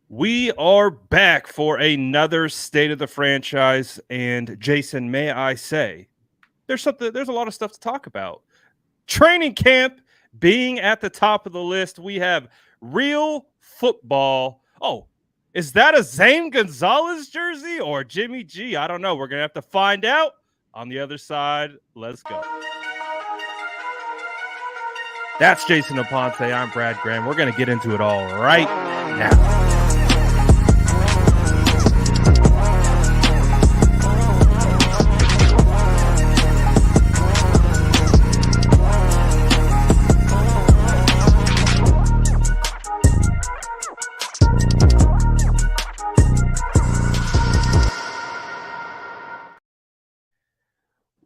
We are back for another state of the franchise. And Jason, may I say, there's a lot of stuff to talk about. Training camp being at the top of the list. We have real football. Oh, is that a Zane Gonzalez jersey or Jimmy G? I don't know. We're gonna have to find out on the other side. Let's go. That's Jason Aponte. I'm Brad Graham. We're gonna get into it all right now.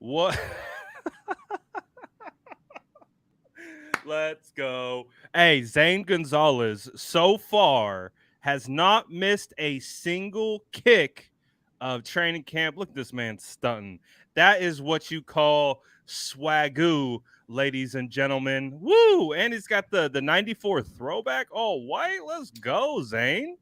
What? Let's go. Hey, Zane Gonzalez so far has not missed a single kick of training camp. Look at this man stunting. That is what you call swagoo, ladies and gentlemen. Woo! And he's got the 94 throwback all white. Let's go, Zane.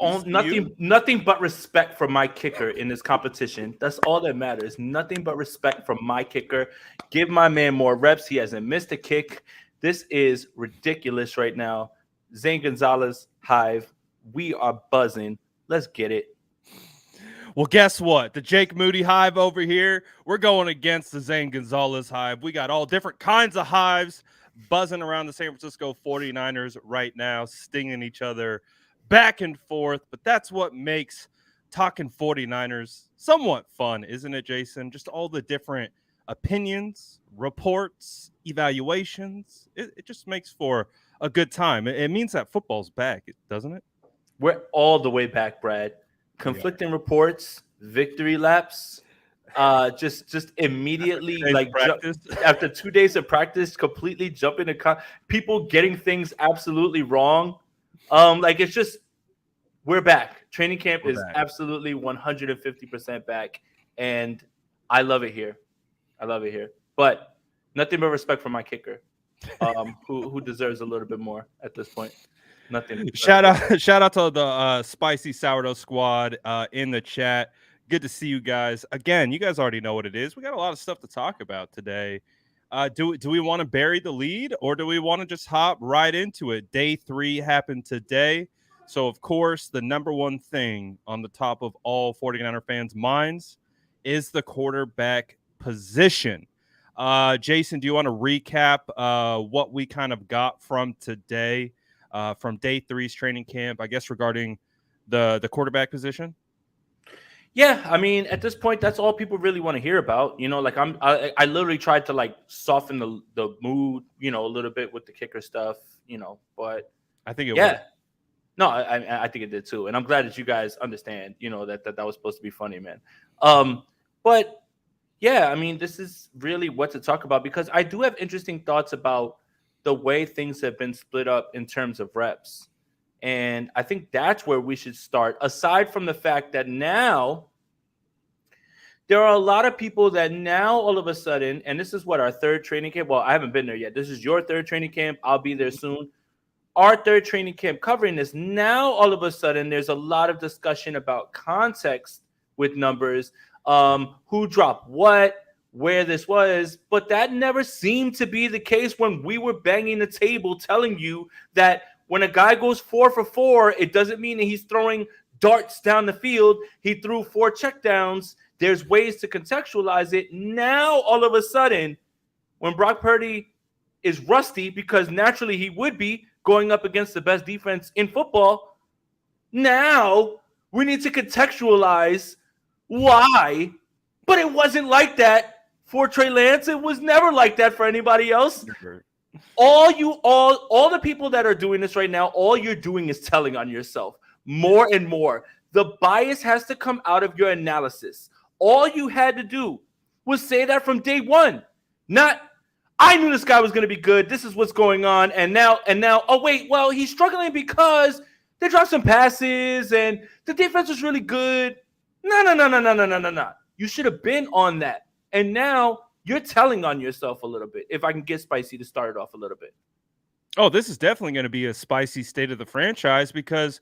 Nothing but respect for my kicker in this competition. That's all that matters. Nothing but respect from my kicker. Give my man more reps. He hasn't missed a kick. This is ridiculous right now. Zane Gonzalez, Hive, we are buzzing. Let's get it. Well, guess what? The Jake Moody Hive over here, we're going against the Zane Gonzalez Hive. We got all different kinds of hives buzzing around the San Francisco 49ers right now, stinging each other back and forth. But that's what makes talking 49ers somewhat fun, isn't it, Jason? Just all the different opinions, reports, evaluations. It just makes for a good time. It means that football's back, doesn't it? We're all the way back, Brad. Conflicting reports, victory laps, just immediately, like after 2 days of practice, completely jumping to people getting things absolutely wrong. Like it's just we're back. Training camp is absolutely 150% back, and I love it here. But nothing but respect for my kicker, who deserves a little bit more at this point. Nothing. Shout out to the Spicy Sourdough Squad in the chat. Good to see you guys again. You guys already know what it is. We got a lot of stuff to talk about today. Do we want to bury the lead, or do we want to just hop right into it? Day 3 happened today. So, of course, the number one thing on the top of all 49er fans' minds is the quarterback position. Jason, do you want to recap what we kind of got from today, from day 3's training camp, I guess, regarding the quarterback position? Yeah, I mean, at this point, that's all people really want to hear about. You know, like I literally tried to like soften the mood, you know, a little bit with the kicker stuff, you know, but I think it worked. No, I think it did too, and I'm glad that you guys understand, you know, that was supposed to be funny, man. But yeah, I mean, this is really what to talk about, because I do have interesting thoughts about the way things have been split up in terms of reps. And I think that's where we should start, aside from the fact that now there are a lot of people that now all of a sudden, and this is what, our third training camp. Well, I haven't been there yet. This is your third training camp. I'll be there soon. Our third training camp covering this. Now, all of a sudden, there's a lot of discussion about context with numbers, who dropped what, where this was, but that never seemed to be the case when we were banging the table telling you that when a guy goes 4 for 4, it doesn't mean that he's throwing darts down the field. He threw 4 checkdowns. There's ways to contextualize it. Now, all of a sudden, when Brock Purdy is rusty, because naturally he would be going up against the best defense in football, now we need to contextualize why. But it wasn't like that for Trey Lance. It was never like that for anybody else. All the people that are doing this right now, all you're doing is telling on yourself more and more. The bias has to come out of your analysis. All you had to do was say that from day one. Not, I knew this guy was going to be good. This is what's going on. And now, oh, wait, well, he's struggling because they dropped some passes and the defense was really good. No. You should have been on that. And now you're telling on yourself a little bit, if I can get Spicy to start it off a little bit. Oh, this is definitely going to be a spicy state of the franchise, because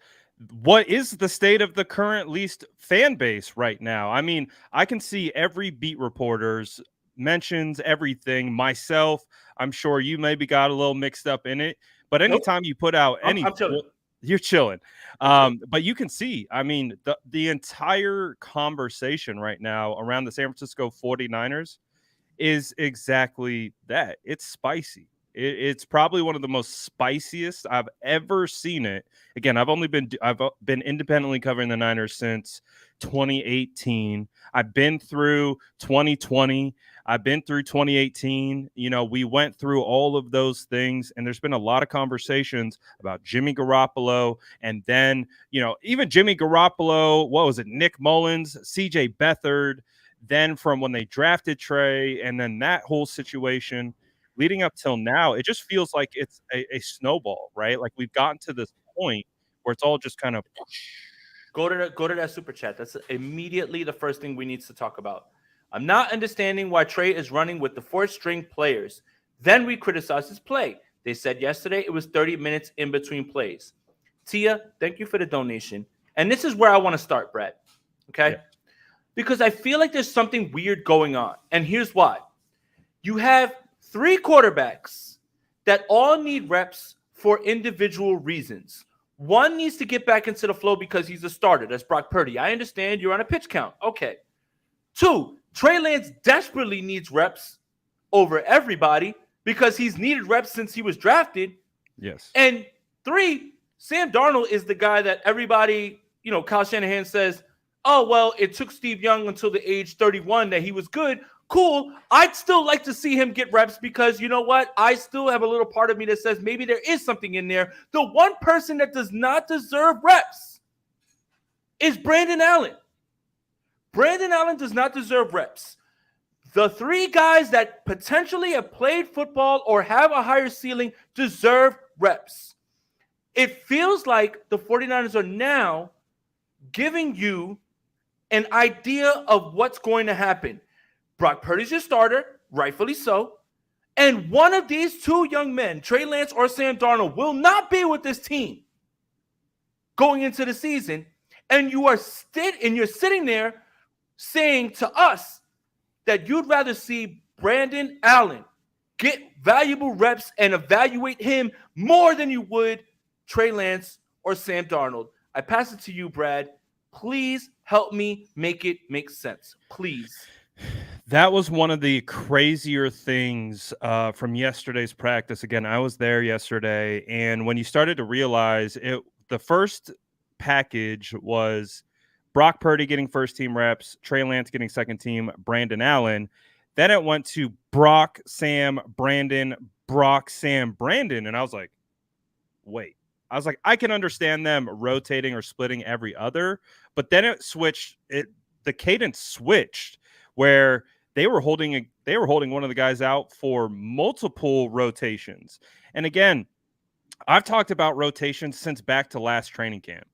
what is the state of the current least fan base right now? I mean, I can see every beat reporter's mentions everything. Myself, I'm sure you maybe got a little mixed up in it, but Nope. anytime you put out I'm chilling. you're chilling. I'm chilling. But you can see, I mean, the entire conversation right now around the San Francisco 49ers is exactly that. It's spicy. It's probably one of the most spiciest I've ever seen it. Again, I've been independently covering the Niners since 2018. I've been through 2020. I've been through 2018. You know, we went through all of those things, and there's been a lot of conversations about Jimmy Garoppolo, and then, you know, even Jimmy Garoppolo. What was it? Nick Mullins, C.J. Beathard. Then from when they drafted Trey, and then that whole situation leading up till now, it just feels like it's a snowball, right? Like we've gotten to this point where it's all just kind of Go to that super chat. That's immediately the first thing we need to talk about. I'm not understanding why Trey is running with the fourth string players. Then we criticize his play. They said yesterday it was 30 minutes in between plays. Tia, thank you for the donation. And this is where I want to start, Brad. Okay? Yeah. Because I feel like there's something weird going on. And here's why. You have 3 quarterbacks that all need reps for individual reasons. One needs to get back into the flow because he's a starter. That's Brock Purdy. I understand you're on a pitch count. Okay. 2, Trey Lance desperately needs reps over everybody because he's needed reps since he was drafted. yes. And 3, Sam Darnold is the guy that everybody, you know, Kyle Shanahan says, oh, well, it took Steve Young until the age 31 that he was good. Cool. I'd still like to see him get reps because you know what? I still have a little part of me that says maybe there is something in there. The one person that does not deserve reps is Brandon Allen. Brandon Allen does not deserve reps. The 3 guys that potentially have played football or have a higher ceiling deserve reps. It feels like the 49ers are now giving you an idea of what's going to happen. Brock Purdy's your starter, rightfully so. And one of these 2 young men, Trey Lance or Sam Darnold, will not be with this team going into the season. And you're sitting there saying to us that you'd rather see Brandon Allen get valuable reps and evaluate him more than you would Trey Lance or Sam Darnold. I pass it to you, Brad. Please help me make it make sense. Please. That was one of the crazier things from yesterday's practice. Again, I was there yesterday, and when you started to realize it, the first package was Brock Purdy getting first team reps, Trey Lance getting second team, Brandon Allen. Then it went to Brock, Sam, Brandon, Brock, Sam, Brandon, and I was like, wait. I was like, I can understand them rotating or splitting every other, but then it switched. The cadence switched where they were holding one of the guys out for multiple rotations. And again, I've talked about rotations since back to last training camp.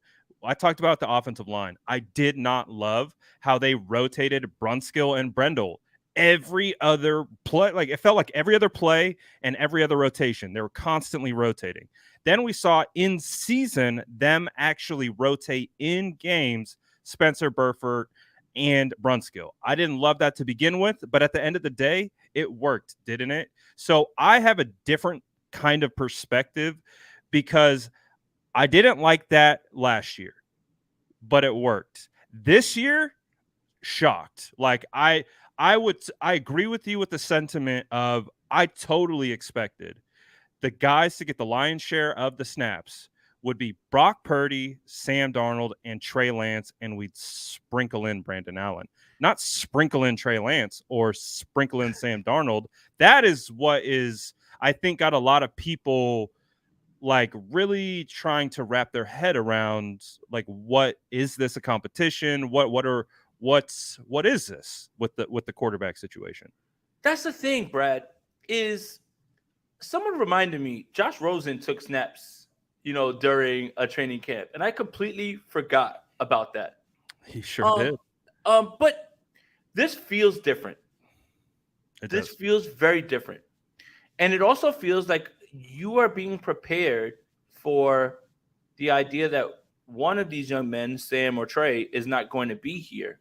I talked about the offensive line. I did not love how they rotated Brunskill and Brendel every other play. Like it felt like every other play and every other rotation. They were constantly rotating. Then we saw in season them actually rotate in games Spencer Burford and Brunskill. I didn't love that to begin with, but at the end of the day, it worked, didn't it? So I have a different kind of perspective because I didn't like that last year, but it worked. This year, shocked. Like I agree with you with the sentiment of I totally expected the guys to get the lion's share of the snaps would be Brock Purdy, Sam Darnold, and Trey Lance, and we'd sprinkle in Brandon Allen. Not sprinkle in Trey Lance or sprinkle in Sam Darnold. That is what is, I think, got a lot of people like really trying to wrap their head around like, what is this a competition? What is this with the quarterback situation? That's the thing, Brad, is someone reminded me Josh Rosen took snaps, you know, during a training camp, and I completely forgot about that. He sure did. But this feels different. This feels very different. And it also feels like you are being prepared for the idea that one of these young men, Sam or Trey, is not going to be here.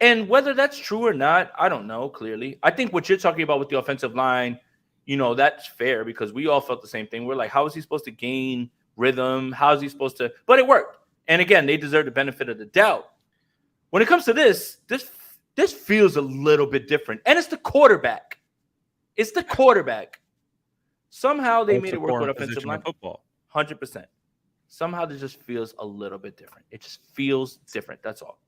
And whether that's true or not, I don't know, clearly. I think what you're talking about with the offensive line, that's fair because we all felt the same thing. We're like, how is he supposed to gain rhythm? How is he supposed to? But it worked. And again, they deserve the benefit of the doubt. When it comes to this feels a little bit different. And it's the quarterback. Somehow they made it work with offensive line. Football. 100%. Somehow this just feels a little bit different. It just feels different. That's all.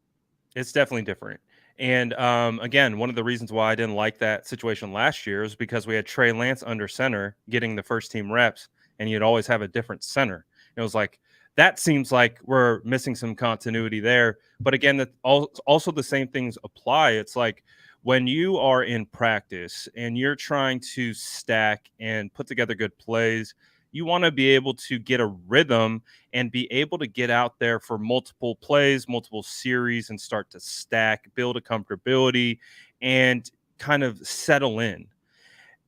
It's definitely different. And again, one of the reasons why I didn't like that situation last year is because we had Trey Lance under center getting the first team reps, and you'd always have a different center. It was like, that seems like we're missing some continuity there. But again, also the same things apply. It's like when you are in practice and you're trying to stack and put together good plays, you want to be able to get a rhythm and be able to get out there for multiple plays, multiple series, and start to stack, build a comfortability, and kind of settle in.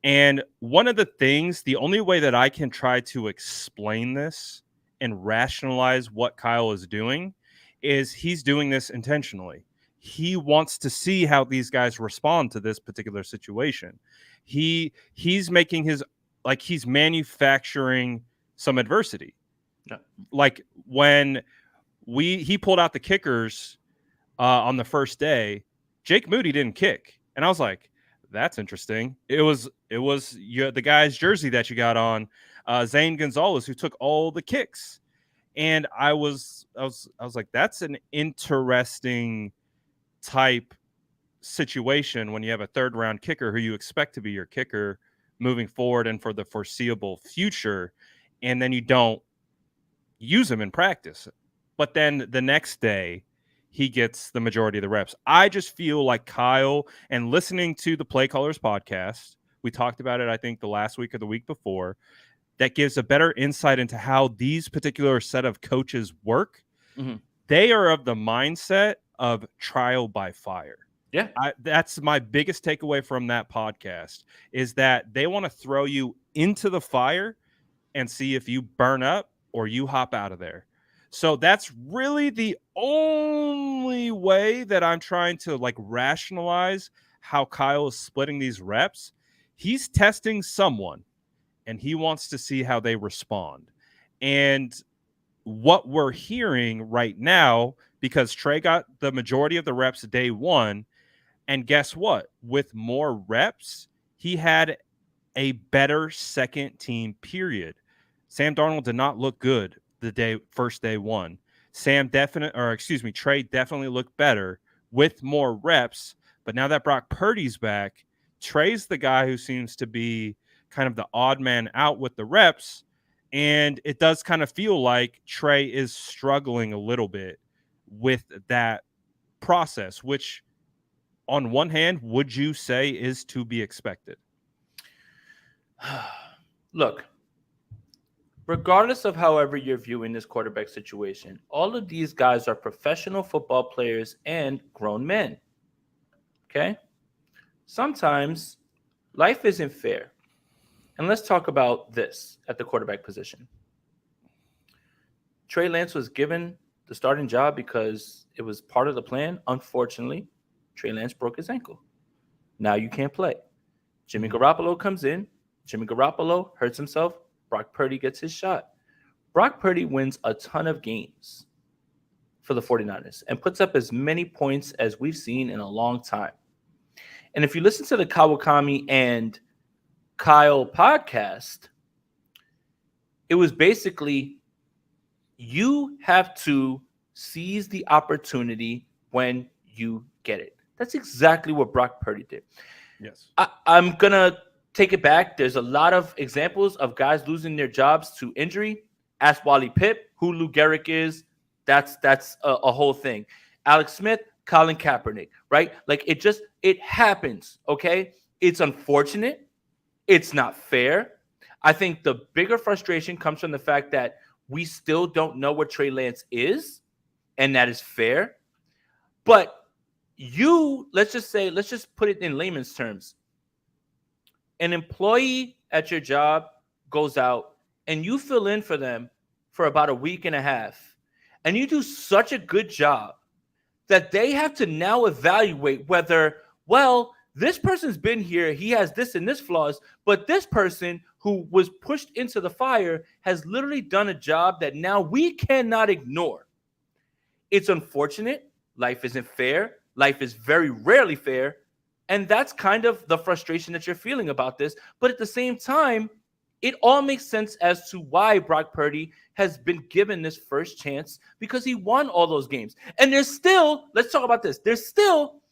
And one of the things, the only way that I can try to explain this and rationalize what Kyle is doing is he's doing this intentionally. He wants to see how these guys respond to this particular situation. He's making his, like, he's manufacturing some adversity. Yeah. Like when he pulled out the kickers on the first day, Jake Moody didn't kick. And I was like, that's interesting. It was the guy's jersey that you got on, Zane Gonzalez, who took all the kicks. And I was like, that's an interesting type situation when you have a third round kicker who you expect to be your kicker moving forward and for the foreseeable future, and then you don't use him in practice. But then the next day, he gets the majority of the reps. I just feel like Kyle, and listening to the Play Callers podcast, we talked about it, I think, the last week or the week before, that gives a better insight into how these particular set of coaches work. Mm-hmm. They are of the mindset of trial by fire. Yeah. That's my biggest takeaway from that podcast, is that they want to throw you into the fire and see if you burn up or you hop out of there. So that's really the only way that I'm trying to like rationalize how Kyle is splitting these reps. He's testing someone and he wants to see how they respond. And what we're hearing right now, because Trey got the majority of the reps day one, and guess what? With more reps, he had a better second team period. Sam Darnold did not look good the first day one. Trey definitely looked better with more reps. But now that Brock Purdy's back, Trey's the guy who seems to be kind of the odd man out with the reps. And it does kind of feel like Trey is struggling a little bit with that process, which on one hand, would you say is to be expected? Look, regardless of however you're viewing this quarterback situation, all of these guys are professional football players and grown men. Okay? Sometimes life isn't fair. And let's talk about this at the quarterback position. Trey Lance was given the starting job because it was part of the plan. Unfortunately, Trey Lance broke his ankle. Now you can't play. Jimmy Garoppolo comes in. Jimmy Garoppolo hurts himself. Brock Purdy gets his shot. Brock Purdy wins a ton of games for the 49ers and puts up as many points as we've seen in a long time. And if you listen to the Kawakami and Kyle podcast, it was basically, you have to seize the opportunity when you get it. That's exactly what Brock Purdy did. Yes. I'm going to take it back. There's a lot of examples of guys losing their jobs to injury. Ask Wally Pipp who Lou Gehrig is. That's a whole thing. Alex Smith, Colin Kaepernick, right? Like it happens, okay? It's unfortunate. It's not fair. I think the bigger frustration comes from the fact that we still don't know what Trey Lance is, and that is fair. But let's just put it in layman's terms. An employee at your job goes out and you fill in for them for about a week and a half. and you do such a good job that they have to now evaluate whether, well, this person's been here, he has this and this flaws, but this person who was pushed into the fire has literally done a job that now we cannot ignore. It's unfortunate. Life isn't fair. Life is very rarely fair. And that's kind of the frustration that you're feeling about this. But at the same time, it all makes sense as to why Brock Purdy has been given this first chance, because he won all those games. And there's still, let's talk about this, there's still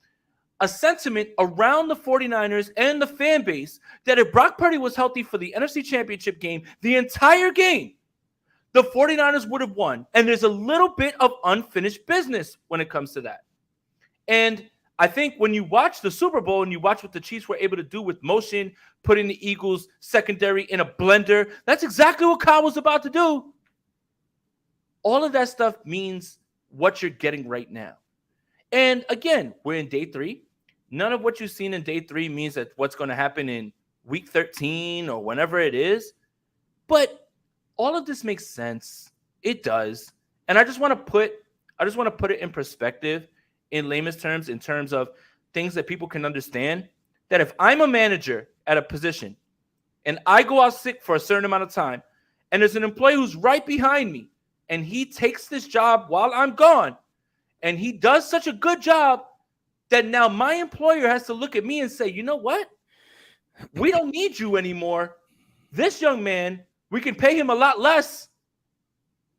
a sentiment around the 49ers and the fan base that if Brock Purdy was healthy for the NFC Championship game, the entire game, the 49ers would have won. And there's a little bit of unfinished business when it comes to that. And I think when you watch the Super Bowl and you watch what the Chiefs were able to do with motion, putting the Eagles secondary in a blender, that's exactly what Kyle was about to do. All of that stuff means what you're getting right now. And again, we're in day 3. None of what you've seen in day 3 means that what's going to happen in week 13 or whenever it is. But all of this makes sense. It does. And I just want to put it in perspective in layman's terms, in terms of things that people can understand, that if I'm a manager at a position and I go out sick for a certain amount of time and there's an employee who's right behind me and he takes this job while I'm gone and he does such a good job that now my employer has to look at me and say, you know what? We don't need you anymore. This young man, we can pay him a lot less,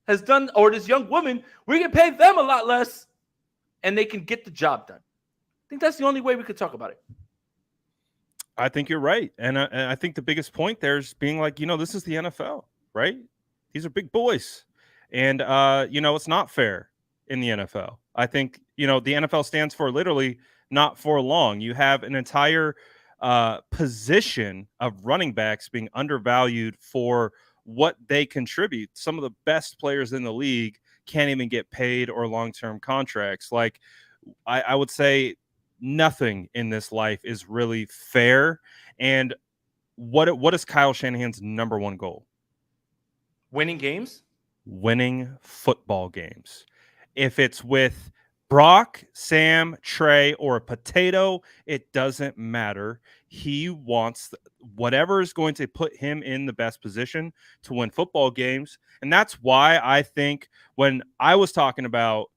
has done, or this young woman, we can pay them a lot less, and they can get the job done. I think that's the only way we could talk about it. I think you're right. And I think the biggest point there is being like, this is the NFL, right? These are big boys. And, it's not fair in the NFL. I think, the NFL stands for literally not for long. You have an entire position of running backs being undervalued for what they contribute. Some of the best players in the league can't even get paid or long-term contracts. Like, I would say nothing in this life is really fair. And what is Kyle Shanahan's number one goal? Winning games? Winning football games. If it's with Brock, Sam, Trey, or a potato, it doesn't matter. He wants whatever is going to put him in the best position to win football games. And that's why I think when I was talking about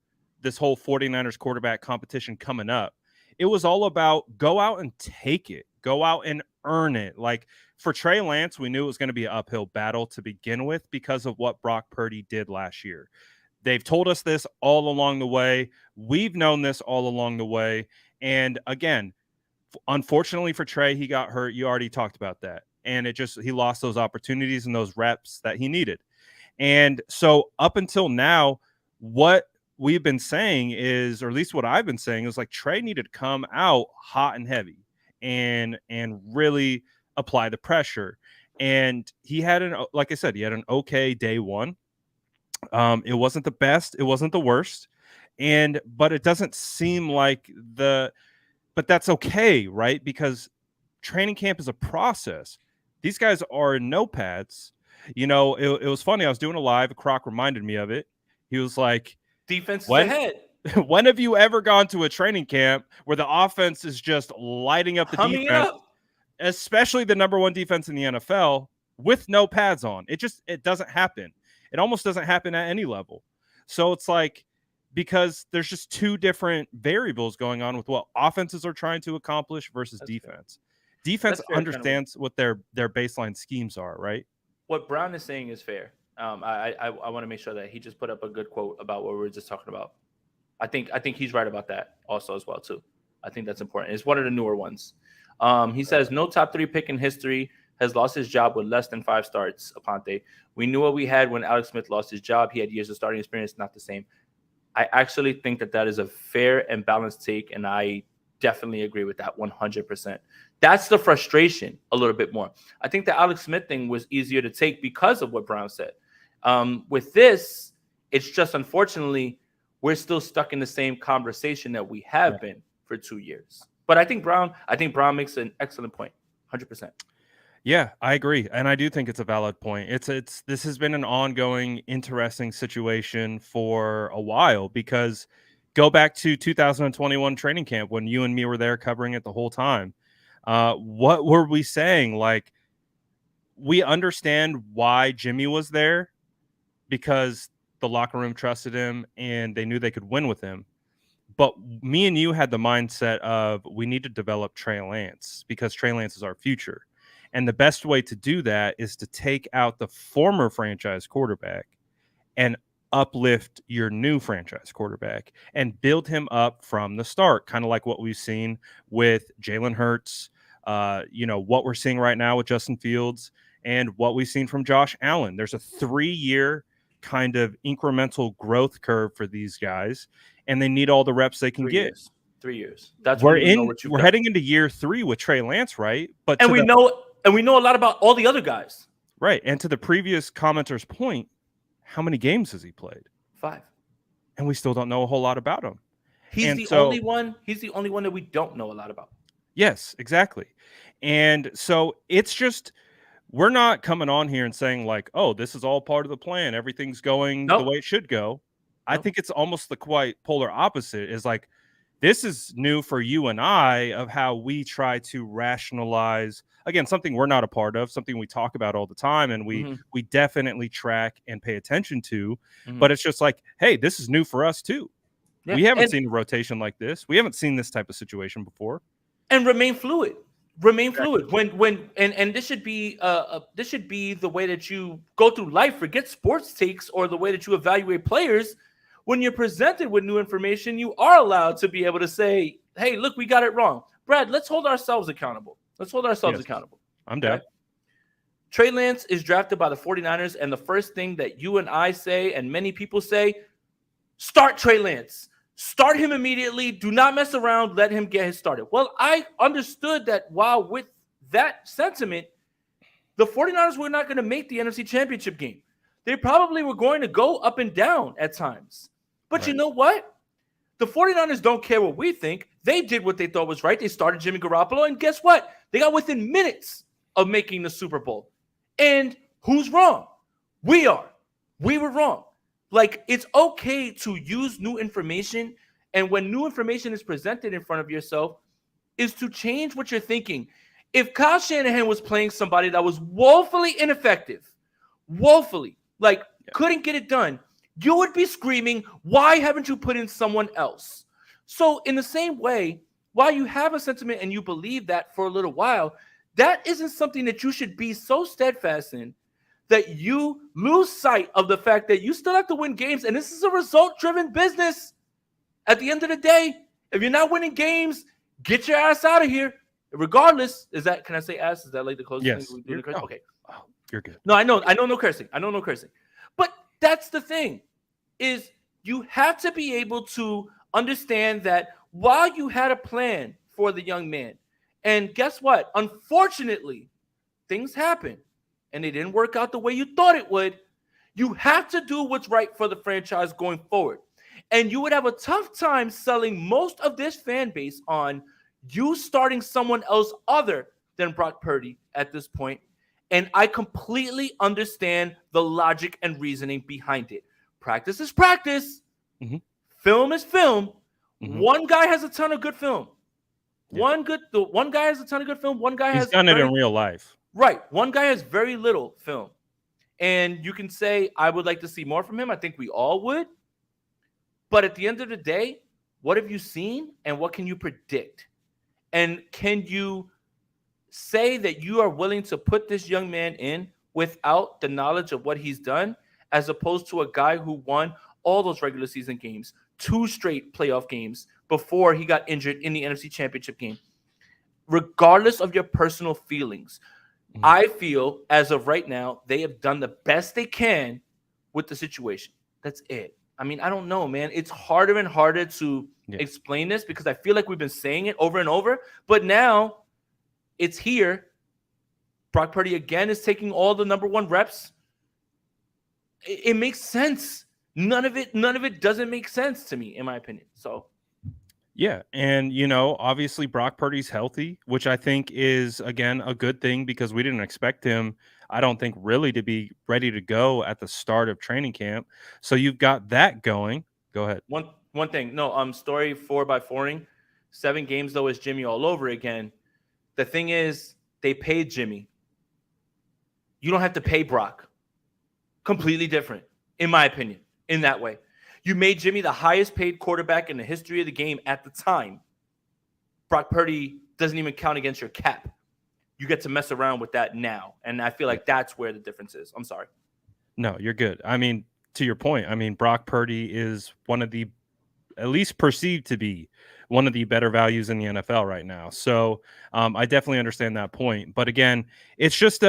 this whole 49ers quarterback competition coming up, it was all about go out and take it. Go out and earn it. Like for Trey Lance, we knew it was going to be an uphill battle to begin with because of what Brock Purdy did last year. They've told us this all along the way. We've known this all along the way. And again, unfortunately for Trey, he got hurt. You already talked about that. And he lost those opportunities and those reps that he needed. And so up until now, what we've been saying is, or at least what I've been saying is like Trey needed to come out hot and heavy and really apply the pressure. And he had like I said, he had an okay day one. It wasn't the best. It wasn't the worst. But it doesn't seem like but that's okay, right? Because training camp is a process. These guys are notepads. It was funny. I was doing a live. Croc reminded me of it. He was like, defense is ahead. When have you ever gone to a training camp where the offense is just lighting up the defense, especially the number one defense in the NFL, with no pads on? It doesn't happen. It almost doesn't happen at any level. So it's like, because there's just two different variables going on with what offenses are trying to accomplish versus defense. Fair. Defense understands what their baseline schemes are, right? What Brown is saying is fair. I want to make sure that he just put up a good quote about what we were just talking about. I think he's right about that also as well too. I think that's important. It's one of the newer ones. He says no top 3 pick in history has lost his job with less than 5 starts. Aponte, we knew what we had when Alex Smith lost his job. He had years of starting experience, not the same. I actually think that is a fair and balanced take, and I definitely agree with that 100%. That's the frustration a little bit more. I think the Alex Smith thing was easier to take because of what Brown said. With this, it's just unfortunately we're still stuck in the same conversation that we have been for 2 years. But I think Brown makes an excellent point, 100%. Yeah, I agree, and I do think it's a valid point. It's this has been an ongoing, interesting situation for a while because go back to 2021 training camp when you and me were there covering it the whole time. What were we saying? Like, we understand why Jimmy was there because the locker room trusted him and they knew they could win with him. But me and you had the mindset of we need to develop Trey Lance because Trey Lance is our future. And the best way to do that is to take out the former franchise quarterback and uplift your new franchise quarterback and build him up from the start, kind of like what we've seen with Jalen Hurts, what we're seeing right now with Justin Fields and what we've seen from Josh Allen. There's a 3-year kind of incremental growth curve for these guys, and they need all the reps they can 3 get. years. 3 years. That's We're when you know what you've got. heading into year 3 with Trey Lance, right? But we know a lot about all the other guys. Right. And to the previous commenter's point, how many games has he played? 5. And we still don't know a whole lot about him. He's the only one that we don't know a lot about. Yes, exactly. And so it's just we're not coming on here and saying like, oh, this is all part of the plan. Everything's going the way it should go. I think it's almost the quite polar opposite is like, this is new for you and I of how we try to rationalize, again, something we're not a part of, something we talk about all the time and we definitely track and pay attention to. But it's just like, hey, this is new for us too. Yeah. We haven't seen a rotation like this. We haven't seen this type of situation before. And remain fluid. Fluid. When this should be the way that you go through life. Forget sports takes or the way that you evaluate players. When you're presented with new information, you are allowed to be able to say, hey, look, we got it wrong. Brad, let's hold ourselves accountable. Accountable. I'm down. Okay? Trey Lance is drafted by the 49ers, and the first thing that you and I say, and many people say, start Trey Lance. Start him immediately. Do not mess around. Let him get his started. Well, I understood that while with that sentiment, the 49ers were not going to make the NFC Championship game. They probably were going to go up and down at times. But You know what? The 49ers don't care what we think. They did what they thought was right. They started Jimmy Garoppolo, and guess what? They got within minutes of making the Super Bowl. And who's wrong? We are. We were wrong. Like, it's okay to use new information, and when new information is presented in front of yourself, is to change what you're thinking. If Kyle Shanahan was playing somebody that was woefully ineffective, couldn't get it done, you would be screaming, why haven't you put in someone else? So in the same way, while you have a sentiment and you believe that for a little while, that isn't something that you should be so steadfast in that you lose sight of the fact that you still have to win games, and this is a result-driven business. At the end of the day, if you're not winning games, get your ass out of here. Regardless, can I say ass? Is that like the closest thing we do? Okay. Oh, you're good. No, I know no cursing. But that's the thing, is you have to be able to understand that while you had a plan for the young man, and guess what? Unfortunately, things happen, and they didn't work out the way you thought it would. You have to do what's right for the franchise going forward. And you would have a tough time selling most of this fan base on you starting someone else other than Brock Purdy at this point. And I completely understand the logic and reasoning behind it. Practice is practice. Mm-hmm. Film is film. Mm-hmm. One guy has a ton of good film. Yeah. One guy has a ton of good film. One guy has done it in real life. Right. One guy has very little film. And you can say, I would like to see more from him. I think we all would. But at the end of the day, what have you seen and what can you predict? And can you say that you are willing to put this young man in without the knowledge of what he's done, as opposed to a guy who won all those regular season games, 2 straight playoff games before he got injured in the NFC Championship game? Regardless of your personal feelings, I feel as of right now, they have done the best they can with the situation. That's it. I mean, I don't know, man. It's harder and harder to explain this because I feel like we've been saying it over and over, but now it's here. Brock Purdy again is taking all the number 1 reps. It makes sense. None of it doesn't make sense to me, in my opinion. So, Yeah, and obviously Brock Purdy's healthy, which I think is again a good thing because we didn't expect him, I don't think, really to be ready to go at the start of training camp. So you've got that going. Go ahead. One thing, no, story 4x4ing, 7 games though is Jimmy all over again. The thing is, they paid Jimmy. You don't have to pay Brock. Completely different, in my opinion, in that way. You made Jimmy the highest paid quarterback in the history of the game at the time. Brock Purdy doesn't even count against your cap. You get to mess around with that now. And I feel like that's where the difference is. I'm sorry. No, you're good. I mean, to your point, I mean, Brock Purdy is one of the, at least perceived to be, one of the better values in the NFL right now. So I definitely understand that point. But again, it's just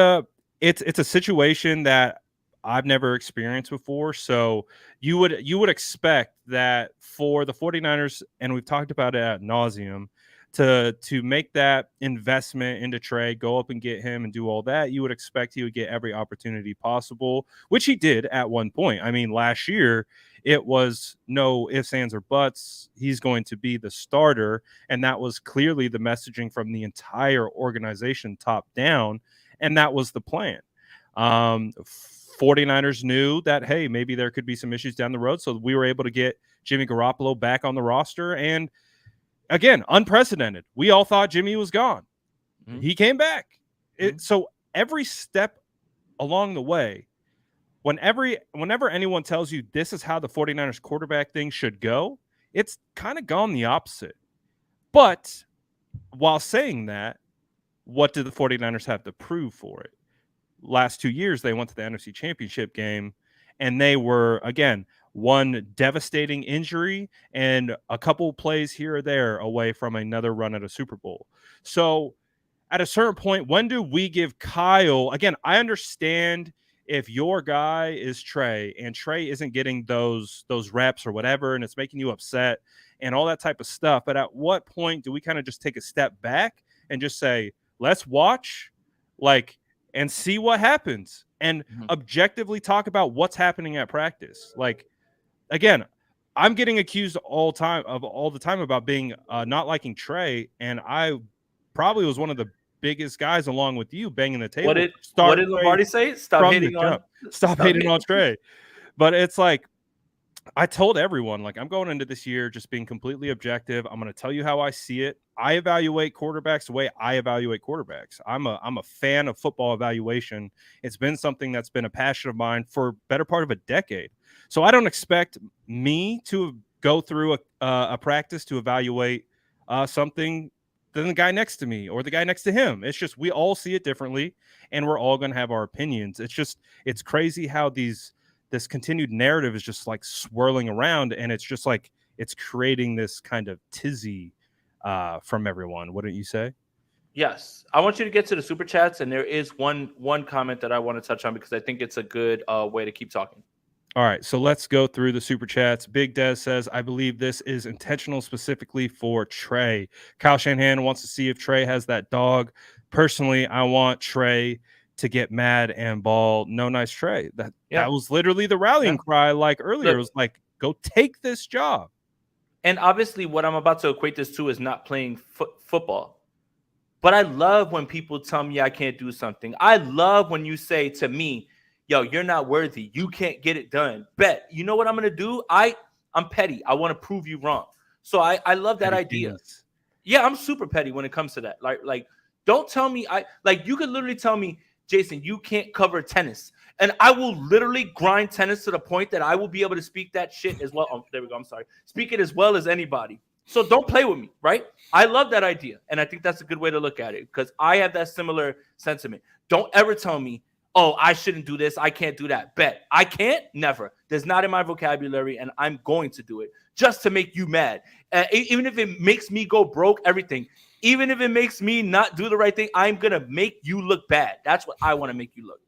it's a situation that I've never experienced before. So you would expect that for the 49ers, and we've talked about it ad nauseum, to make that investment into Trey, go up and get him and do all that, you would expect he would get every opportunity possible, which he did at one point. I mean, last year it was no ifs, ands, or buts. He's going to be the starter, and that was clearly the messaging from the entire organization, top down, and that was the plan. 49ers knew that, hey, maybe there could be some issues down the road, so we were able to get Jimmy Garoppolo back on the roster, and again, unprecedented. We all thought Jimmy was gone. Mm-hmm. He came back. So every step along the way, whenever anyone tells you this is how the 49ers quarterback thing should go, it's kind of gone the opposite. But while saying that, what did the 49ers have to prove for it? Last 2 years, they went to the NFC Championship game, and they were, again, one devastating injury and a couple plays here or there away from another run at a Super Bowl. So at a certain point, when do we give Kyle, again, I understand if your guy is Trey and Trey isn't getting those reps or whatever, and it's making you upset and all that type of stuff. But at what point do we kind of just take a step back and just say, let's watch and see what happens and objectively talk about what's happening at practice? Again, I'm getting accused all the time about being not liking Trey, and I probably was one of the biggest guys along with you banging the table. What did Lombardi say? Stop hating on Trey. But it's like, I told everyone, I'm going into this year just being completely objective. I'm going to tell you how I see it. I evaluate quarterbacks the way I evaluate quarterbacks. I'm a fan of football evaluation. It's been something that's been a passion of mine for better part of a decade. So I don't expect me to go through a practice to evaluate something than the guy next to me or the guy next to him. It's just we all see it differently, and we're all going to have our opinions. It's crazy how this continued narrative is just swirling around, and it's just it's creating this kind of tizzy from everyone. Wouldn't you say? Yes. I want you to get to the super chats, and there is one comment that I want to touch on because I think it's a good way to keep talking. All right, so let's go through the super chats. Big Des says, I believe this is intentional specifically for Trey. Kyle Shanahan wants to see if Trey has that dog. Personally, I want Trey to get mad and ball. No nice Trey. That was literally the rallying cry earlier. It was go take this job. And obviously what I'm about to equate this to is not playing football. But I love when people tell me I can't do something. I love when you say to me, yo, you're not worthy. You can't get it done. Bet. You know what I'm going to do? I'm petty. I want to prove you wrong. So I love that idea. Yeah, I'm super petty when it comes to that. Don't tell me you could literally tell me, Jason, you can't cover tennis. And I will literally grind tennis to the point that I will be able to speak that shit as well. Oh, there we go. I'm sorry. Speak it as well as anybody. So don't play with me, right? I love that idea. And I think that's a good way to look at it because I have that similar sentiment. Don't ever tell me, oh, I shouldn't do this. I can't do that. Bet. I can't? Never. That's not in my vocabulary, and I'm going to do it just to make you mad. Even if it makes me go broke, everything. Even if it makes me not do the right thing, I'm going to make you look bad. That's what I want to make you look.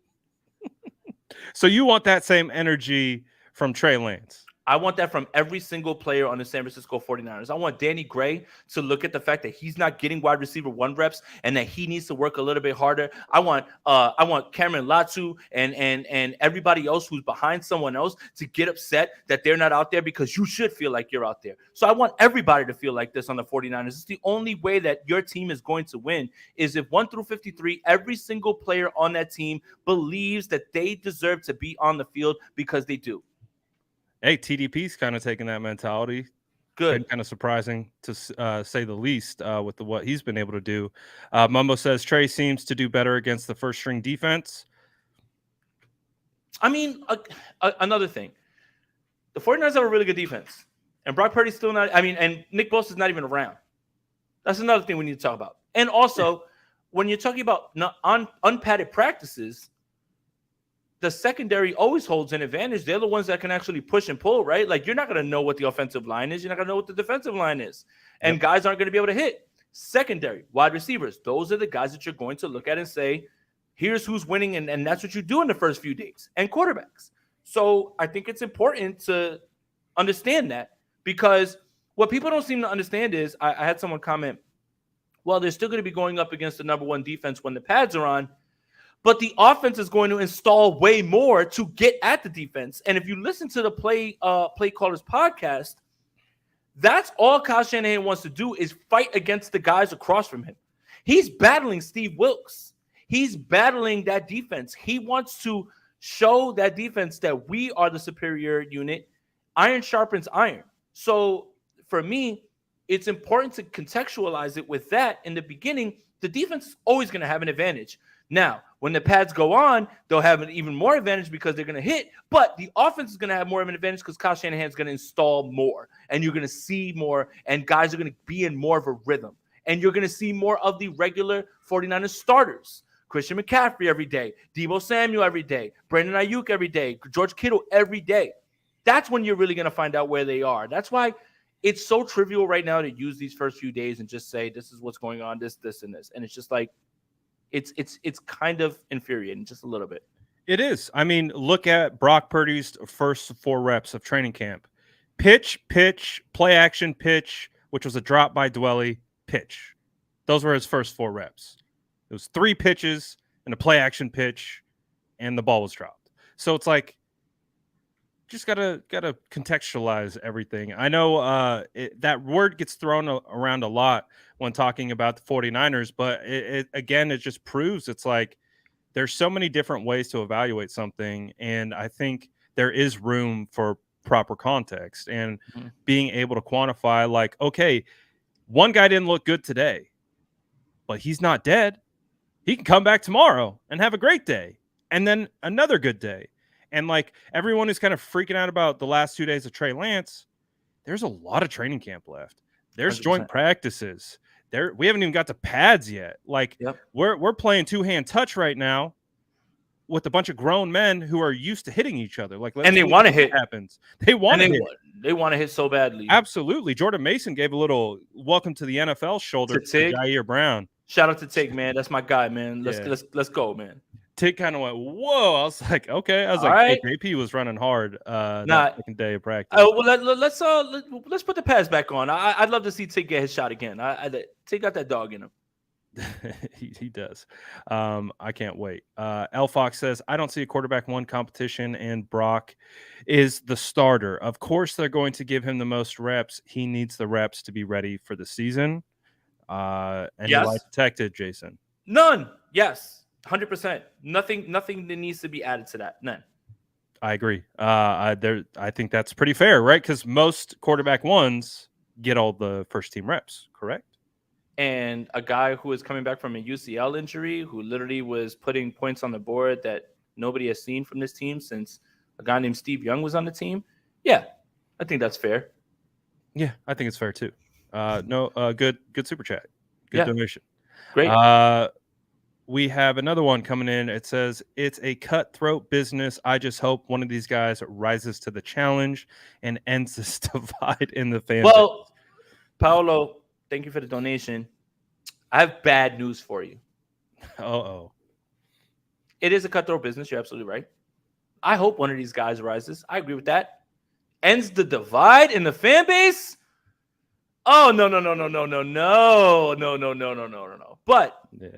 So you want that same energy from Trey Lance? I want that from every single player on the San Francisco 49ers. I want Danny Gray to look at the fact that he's not getting wide receiver 1 reps and that he needs to work a little bit harder. I want Cameron Latu and everybody else who's behind someone else to get upset that they're not out there, because you should feel like you're out there. So I want everybody to feel like this on the 49ers. It's the only way that your team is going to win, is if 1 through 53, every single player on that team believes that they deserve to be on the field, because they do. Hey, TDP's kind of taking that mentality. Good. Kind of surprising to say the least with what he's been able to do. Mumbo says Trey seems to do better against the first string defense. I mean, another thing. The 49ers have a really good defense. And Brock Purdy's still not – and Nick Bosa's not even around. That's another thing we need to talk about. And also, when you're talking about unpadded practices – the secondary always holds an advantage. They're the ones that can actually push and pull, right? Like, you're not going to know what the offensive line is. You're not going to know what the defensive line is. And guys aren't going to be able to hit. Secondary, wide receivers, those are the guys that you're going to look at and say, here's who's winning, and that's what you do in the first few days. And quarterbacks. So I think it's important to understand that, because what people don't seem to understand is, I had someone comment, well, they're still going to be going up against the number 1 defense when the pads are on, but the offense is going to install way more to get at the defense. And if you listen to the Play Callers podcast, that's all Kyle Shanahan wants to do, is fight against the guys across from him. He's battling Steve Wilks. He's battling that defense. He wants to show that defense that we are the superior unit. Iron sharpens iron. So for me, it's important to contextualize it with that. In the beginning, the defense is always going to have an advantage. Now, when the pads go on, they'll have an even more advantage because they're going to hit. But the offense is going to have more of an advantage because Kyle Shanahan is going to install more. And you're going to see more. And guys are going to be in more of a rhythm. And you're going to see more of the regular 49ers starters. Christian McCaffrey every day. Deebo Samuel every day. Brandon Ayuk every day. George Kittle every day. That's when you're really going to find out where they are. That's why it's so trivial right now to use these first few days and just say, this is what's going on, this, and this. And it's just like, it's kind of infuriating, just a little bit. It is. I mean, look at Brock Purdy's first 4 reps of training camp. Pitch, play action, pitch, which was a drop by Dwelly, pitch. Those were his first 4 reps. It was 3 pitches and a play action pitch, and the ball was dropped. So it's like, just gotta contextualize everything. I know that word gets thrown around a lot when talking about the 49ers, but it just proves it's like there's so many different ways to evaluate something, and I think there is room for proper context and being able to quantify, like, okay, one guy didn't look good today, but he's not dead. He can come back tomorrow and have a great day, and then another good day. And like everyone is kind of freaking out about the last 2 days of Trey Lance, there's a lot of training camp left. There's 100%. Joint practices. We haven't even got to pads yet. Like we're playing 2-hand touch right now with a bunch of grown men who are used to hitting each other. Like, and they want to hit. Happens. They want to hit. They want to hit so badly. Absolutely. Jordan Mason gave a little welcome to the NFL shoulder to Jair Brown. Shout out to Tig, man. That's my guy, man. Let's go, man. Tig kind of went, whoa. I was like, okay. I was like, right. Hey, JP was running hard that second day of practice. Well, let's put the pads back on. I'd love to see Tig get his shot again. Tig got that dog in him. he does. I can't wait. L Fox says, I don't see a quarterback 1 competition, and Brock is the starter. Of course, they're going to give him the most reps. He needs the reps to be ready for the season. And yes. You protected, Jason? None. Yes. 100%. Nothing that needs to be added to that. None. I agree. I think that's pretty fair, right? Because most quarterback 1s get all the first team reps, correct? And a guy who is coming back from a UCL injury, who literally was putting points on the board that nobody has seen from this team since a guy named Steve Young was on the team. Yeah, I think that's fair. Yeah, I think it's fair too. Good super chat. Good donation. Great. We have another one coming in. It says, it's a cutthroat business. I just hope one of these guys rises to the challenge and ends this divide in the fan base. Well, Paolo, thank you for the donation. I have bad news for you. Uh-oh. It is a cutthroat business. You're absolutely right. I hope one of these guys rises. I agree with that. ends the divide in the fan base. Oh no. But Yeah.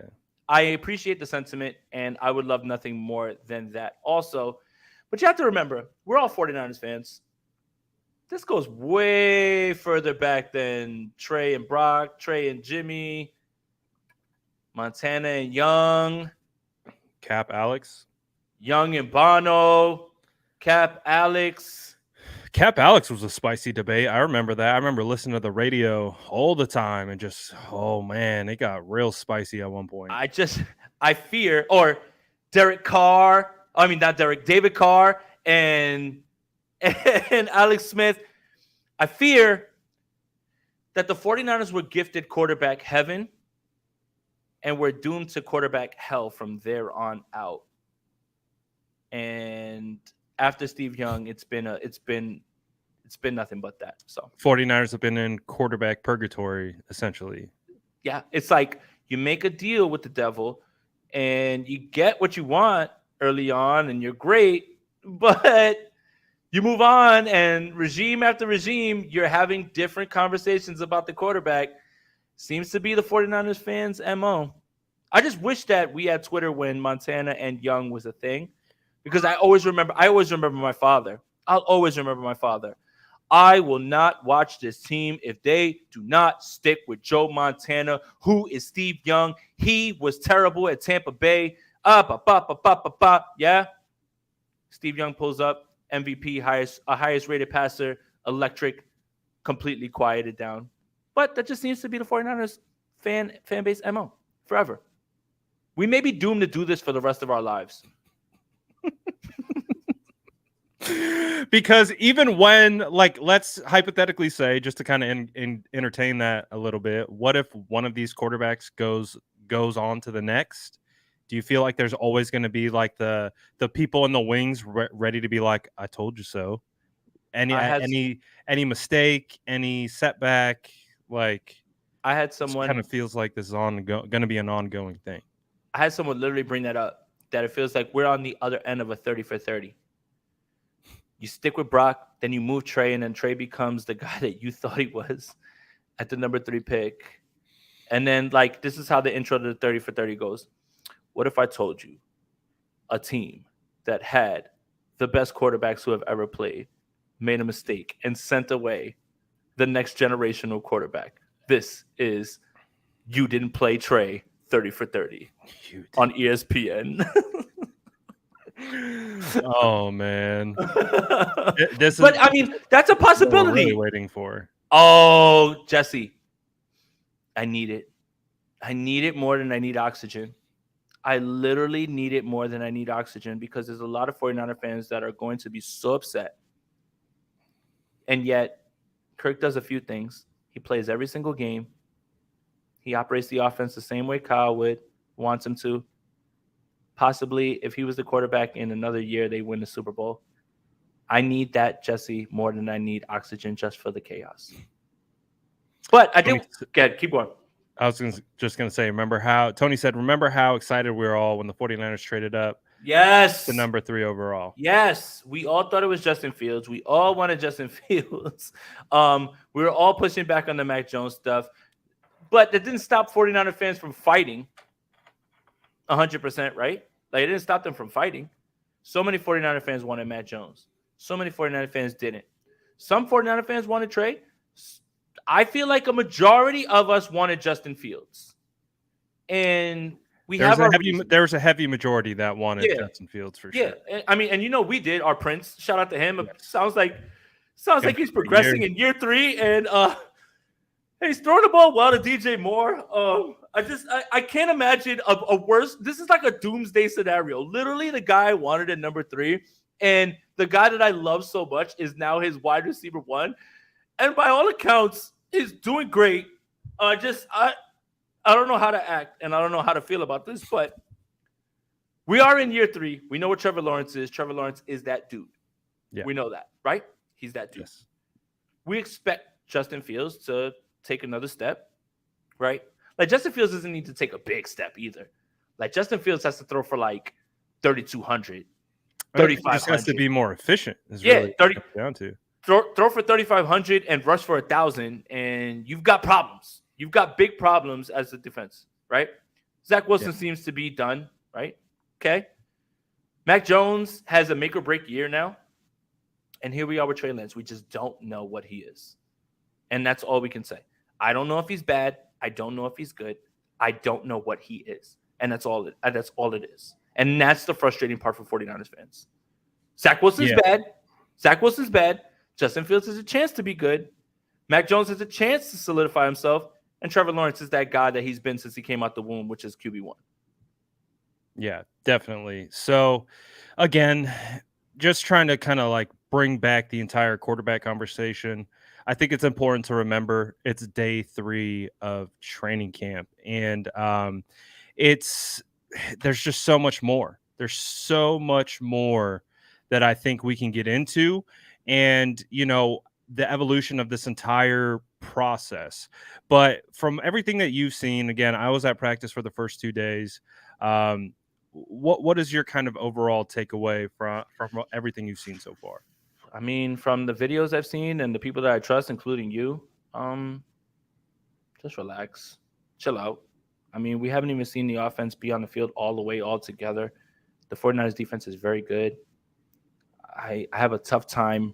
I appreciate the sentiment, and I would love nothing more than that also. But you have to remember, we're all 49ers fans. This goes way further back than Trey and Brock, Trey and Jimmy, Montana and Young, Cap Alex. Young and Bono, Cap Alex. Cap Alex was a spicy debate. I remember that. I remember listening to the radio all the time and just, oh man, it got real spicy at one point. I fear, or Derek Carr, I mean, not Derek, David Carr and Alex Smith. I fear that the 49ers were gifted quarterback heaven and we're doomed to quarterback hell from there on out. And after Steve Young, it's been nothing but that. So 49ers have been in quarterback purgatory, essentially. Yeah, it's like you make a deal with the devil and you get what you want early on and you're great, but you move on and regime after regime, you're having different conversations about the quarterback. Seems to be the 49ers fans' MO. I just wish that we had Twitter when Montana and Young was a thing, because I always remember my father. I'll always remember my father. I will not watch this team if they do not stick with Joe Montana, who is Steve Young. He was terrible at Tampa Bay. Yeah. Steve Young pulls up, MVP, highest rated passer, electric, completely quieted down. But that just seems to be the 49ers fan base MO forever. We may be doomed to do this for the rest of our lives. Because even when, like, let's hypothetically say, just to kind of entertain that a little bit, what if one of these quarterbacks goes on to the next? Do you feel like there's always going to be like the people in the wings ready to be like, I told you so? Any mistake, any setback, like, I had someone kind of feels like this is going to be an ongoing thing. I had someone literally bring that up, that it feels like we're on the other end of a 30 for 30. You stick with Brock, then you move Trey, and then Trey becomes the guy that you thought he was at the number 3 pick. And then, like, this is how the intro to the 30 for 30 goes. What if I told you a team that had the best quarterbacks who have ever played made a mistake and sent away the next generational quarterback? This is You Didn't Play Trey 30 for 30 on ESPN. Oh man, but I mean, that's a possibility. We're really waiting for. Oh, Jesse, I need it. I need it more than I need oxygen. I literally need it more than I need oxygen, because there's a lot of 49er fans that are going to be so upset. And yet, Kirk does a few things. He plays every single game. He operates the offense the same way Kyle wants him to. Possibly, if he was the quarterback in another year, they win the Super Bowl. I need that, Jesse, more than I need oxygen just for the chaos. But I do. Keep going. I was just going to say, remember how excited we were all when the 49ers traded up? Yes. To number 3 overall. Yes. We all thought it was Justin Fields. We all wanted Justin Fields. We were all pushing back on the Mac Jones stuff. But that didn't stop 49er fans from fighting 100%, right? Like, it didn't stop them from fighting. So many 49er fans wanted Mac Jones. So many 49er fans didn't. Some 49er fans wanted Trey. I feel like a majority of us wanted Justin Fields. And there was a heavy majority that wanted Justin Fields for sure. Yeah, I mean, and you know, we did. Our Prince, shout out to him. Yes. Sounds like he's progressing in year 3, and he's throwing the ball well to DJ Moore. I can't imagine a worse. This is like a doomsday scenario. Literally, the guy I wanted at number 3, and the guy that I love so much is now his wide receiver 1, and by all accounts, is doing great. I don't know how to act, and I don't know how to feel about this, but we are in year 3. We know what Trevor Lawrence is. Trevor Lawrence is that dude. Yeah. We know that, right? He's that dude. Yes. We expect Justin Fields to take another step, right? Like, Justin Fields doesn't need to take a big step either. Like, Justin Fields has to throw for like 3,200, 3,500. He just has to be more efficient. Is really 30 down to. throw for 3,500 and rush for 1,000, and you've got problems. You've got big problems as a defense, right? Zach Wilson seems to be done, right? Okay. Mac Jones has a make or break year now. And here we are with Trey Lance. We just don't know what he is. And that's all we can say. I don't know if he's bad. I don't know if he's good. I don't know what he is. And that's all it is. And that's the frustrating part for 49ers fans. Zach Wilson's bad. Zach Wilson's bad. Justin Fields has a chance to be good. Mac Jones has a chance to solidify himself. And Trevor Lawrence is that guy that he's been since he came out the womb, which is QB1. Yeah, definitely. So, again, just trying to kind of like bring back the entire quarterback conversation. I think it's important to remember it's day 3 of training camp, and there's just so much more. There's so much more that I think we can get into, and the evolution of this entire process. But from everything that you've seen, again, I was at practice for the first 2 days. What is your kind of overall takeaway from everything you've seen so far? I mean, from the videos I've seen and the people that I trust, including you, just relax, chill out. I mean, we haven't even seen the offense be on the field all the way all together. The 49ers defense is very good. I have a tough time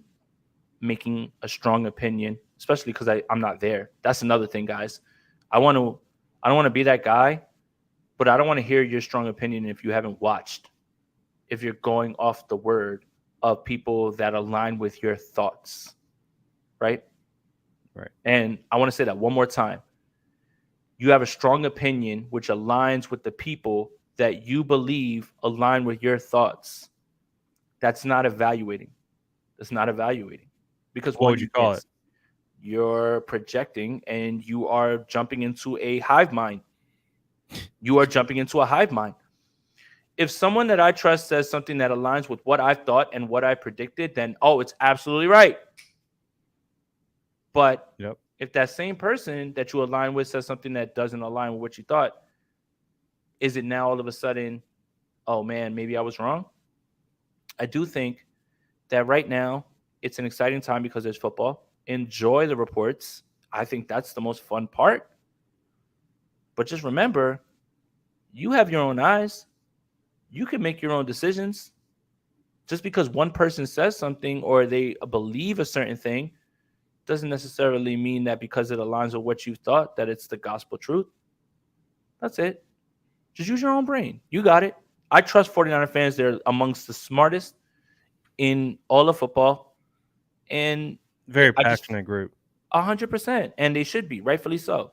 making a strong opinion, especially because I'm not there. That's another thing, guys. I don't want to be that guy, but I don't want to hear your strong opinion if you haven't watched, if you're going off the word of people that align with your thoughts, right? Right. And I want to say that one more time. You have a strong opinion which aligns with the people that you believe align with your thoughts. That's not evaluating. That's not evaluating. Because what would you call it? You're projecting and you are jumping into a hive mind. You are jumping into a hive mind. If someone that I trust says something that aligns with what I thought and what I predicted, then, it's absolutely right. But if that same person that you align with says something that doesn't align with what you thought, is it now all of a sudden, oh man, maybe I was wrong? I do think that right now it's an exciting time because there's football. Enjoy the reports. I think that's the most fun part. But just remember, you have your own eyes. You can make your own decisions. Just because one person says something or they believe a certain thing doesn't necessarily mean that because it aligns with what you thought that it's the gospel truth. That's it. Just use your own brain. You got it. I trust 49er fans. They're amongst the smartest in all of football. And very passionate group. 100%. And they should be, rightfully so.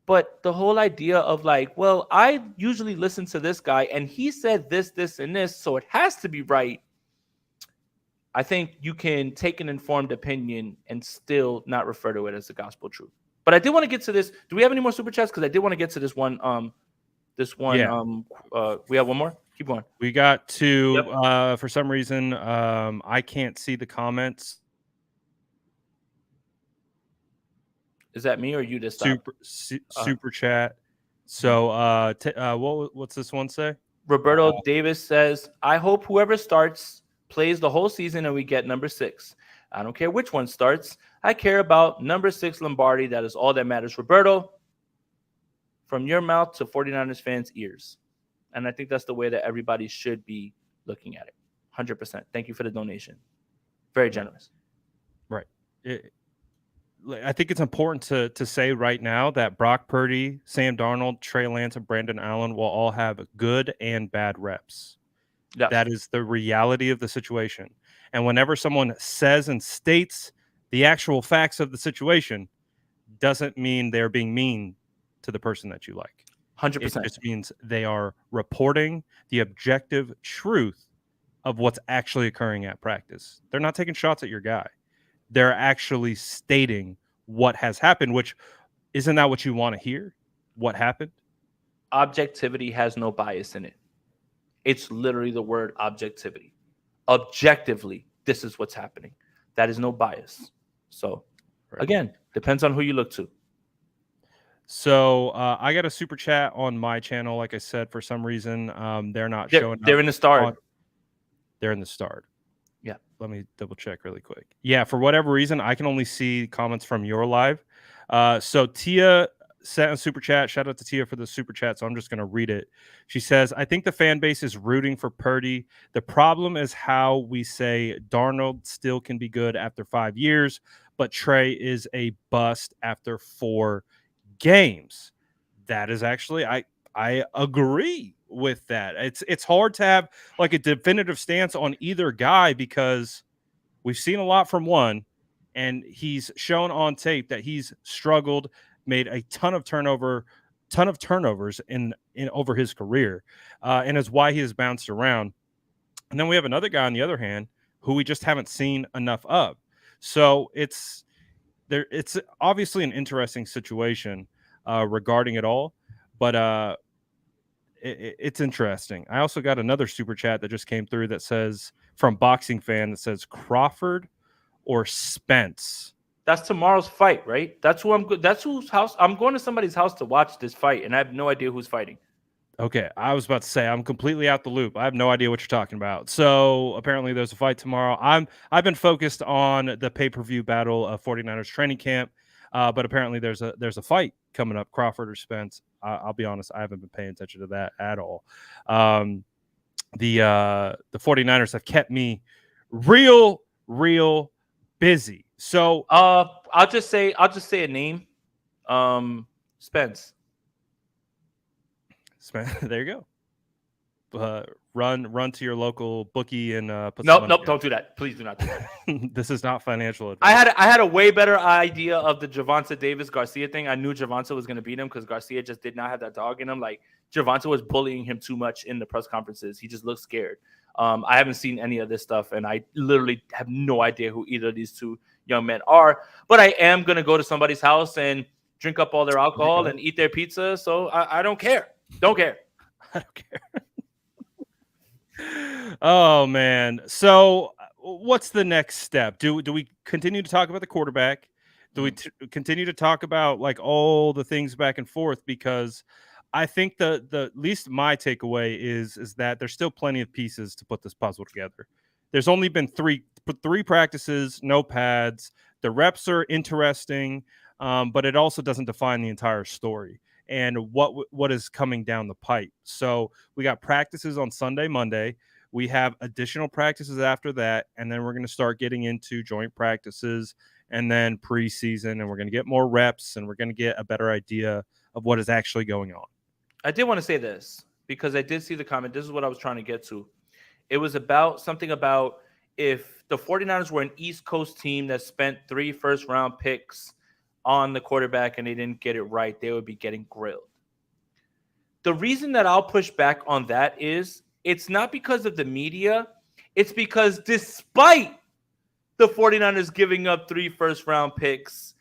But the whole idea of like, well, I usually listen to this guy and he said this, this, and this, so it has to be right. I think you can take an informed opinion and still not refer to it as the gospel truth. But I did want to get to this. Do we have any more super chats? Because I did want to get to this one. We have one more. Keep going. We got two. Yep. For some reason, I can't see the comments. Is that me or you just super chat? So what's this one say? Roberto Davis says, I hope whoever starts plays the whole season and we get number 6. I don't care which one starts. I care about number 6 Lombardi. That is all that matters. Roberto, from your mouth to 49ers fans' ears. And I think that's the way that everybody should be looking at it. 100%. Thank you for the donation. Very generous. Right. I think it's important to say right now that Brock Purdy, Sam Darnold, Trey Lance, and Brandon Allen will all have good and bad reps. Yes. That is the reality of the situation. And whenever someone says and states the actual facts of the situation, doesn't mean they're being mean to the person that you like. 100%. It just means they are reporting the objective truth of what's actually occurring at practice. They're not taking shots at your guy. They're actually stating what has happened, which isn't that what you want to hear? What happened? Objectivity has no bias in it. It's literally the word objectivity. Objectively, this is what's happening. That is no bias. So, again, depends on who you look to. So I got a super chat on my channel. Like I said, for some reason, they're not showing up. They're in the start. They're in the start. Yeah. let me double check really quick. Yeah, for whatever reason, I can only see comments from your live. So Tia sent a super chat. Shout out to Tia for the super chat. So I'm just going to read it. She says, I think the fan base is rooting for Purdy. The problem is how we say Darnold still can be good after 5 years, but Trey is a bust after 4 games. That is actually, I agree with that. It's hard to have like a definitive stance on either guy because we've seen a lot from one, and he's shown on tape that he's struggled, made a ton of turnovers in over his career, and is why he has bounced around. And then we have another guy on the other hand who we just haven't seen enough of. So it's obviously an interesting situation regarding it all, but it's interesting. I also got another super chat that just came through that says from Boxing Fan that says Crawford or Spence. That's tomorrow's fight, right? That's whose house I'm going to somebody's house to watch this fight, and I have no idea who's fighting. Okay, I was about to say I'm completely out the loop. I have no idea what you're talking about. So apparently there's a fight tomorrow. I've been focused on the pay-per-view battle of 49ers training camp, but apparently there's a fight coming up, Crawford or Spence. I'll be honest, I haven't been paying attention to that at all. The 49ers have kept me real busy. So I'll just say a name. Spence. There you go. Run to your local bookie and put Nope, don't do that. Please do not do that. This is not financial advice. I had a way better idea of the Gervonta Davis Garcia thing. I knew Gervonta was going to beat him because Garcia just did not have that dog in him. Like Gervonta was bullying him too much in the press conferences. He just looked scared. I haven't seen any of this stuff, and I literally have no idea who either of these two young men are. But I am going to go to somebody's house and drink up all their alcohol and eat their pizza. So I don't care. Don't care. I don't care. Oh man. So what's the next step? Do we continue to talk about the quarterback? Do we continue to talk about like all the things back and forth? Because I think the at least my takeaway is that there's still plenty of pieces to put this puzzle together. There's only been three practices, no pads. The reps are interesting, but it also doesn't define the entire story and what is coming down the pipe. So we got practices on Sunday, Monday. We have additional practices after that, and then we're going to start getting into joint practices and then preseason, and we're going to get more reps, and we're going to get a better idea of what is actually going on. I did want to say this because I did see the comment. This is what I was trying to get to. It was about something about if the 49ers were an East Coast team that spent 3 first-round picks on the quarterback and they didn't get it right, they would be getting grilled. The reason that I'll push back on that is it's not because of the media. It's because despite the 49ers giving up 3 first-round picks,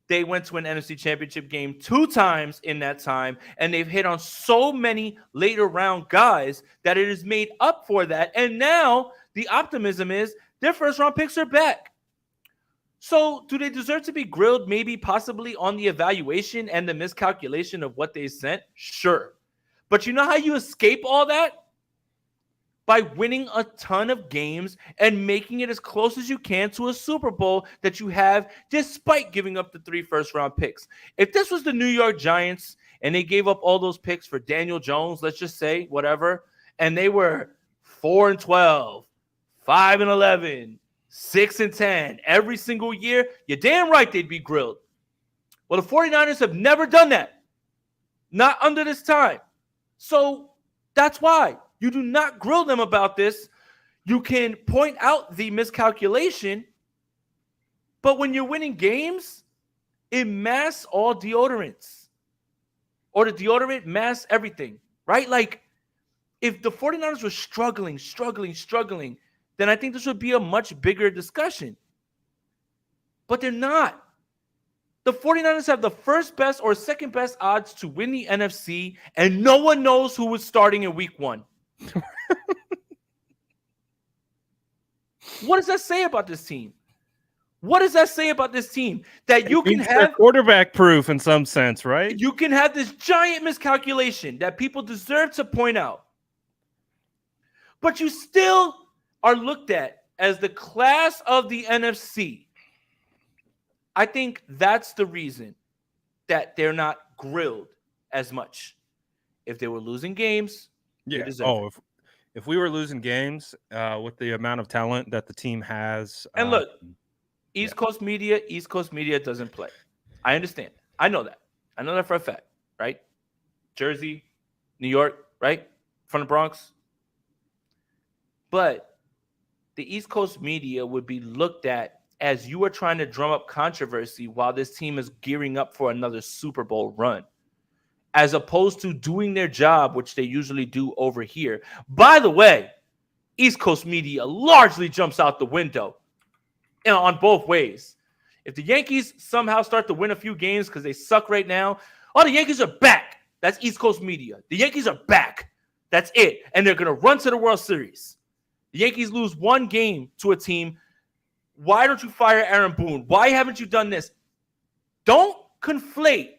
they went to an NFC Championship game 2 times in that time, and they've hit on so many later-round guys that it has made up for that. And now the optimism is their first-round picks are back. So do they deserve to be grilled, maybe possibly on the evaluation and the miscalculation of what they sent? Sure. But you know how you escape all that? By winning a ton of games and making it as close as you can to a Super Bowl that you have despite giving up the 3 first-round picks. If this was the New York Giants and they gave up all those picks for Daniel Jones, let's just say, whatever, and they were 4-12, 5-11, 6-10 every single year, you're damn right they'd be grilled. Well, the 49ers have never done that. Not under this time. So that's why you do not grill them about this. You can point out the miscalculation, but when you're winning games, it masks all deodorants. Or the deodorant masks everything, right? Like, if the 49ers were struggling, then I think this would be a much bigger discussion. But they're not. The 49ers have the first best or second best odds to win the NFC, and no one knows who was starting in week 1. What does that say about this team? What does that say about this team? That you can have quarterback proof in some sense, right? You can have this giant miscalculation that people deserve to point out. But you still are looked at as the class of the NFC, I think that's the reason that they're not grilled as much. If they were losing games, they deserve it. If we were losing games with the amount of talent that the team has, And look, East Coast media doesn't play. I understand. I know that for a fact, right? Jersey, New York, right? From the Bronx. But the East Coast media would be looked at as you are trying to drum up controversy while this team is gearing up for another Super Bowl run, as opposed to doing their job, which they usually do over here. By the way, East Coast media largely jumps out the window on both ways. If the Yankees somehow start to win a few games because they suck right now, oh, the Yankees are back. That's East Coast media. The Yankees are back. That's it. And they're going to run to the World Series. The Yankees lose one game to a team. Why don't you fire Aaron Boone? Why haven't you done this? Don't conflate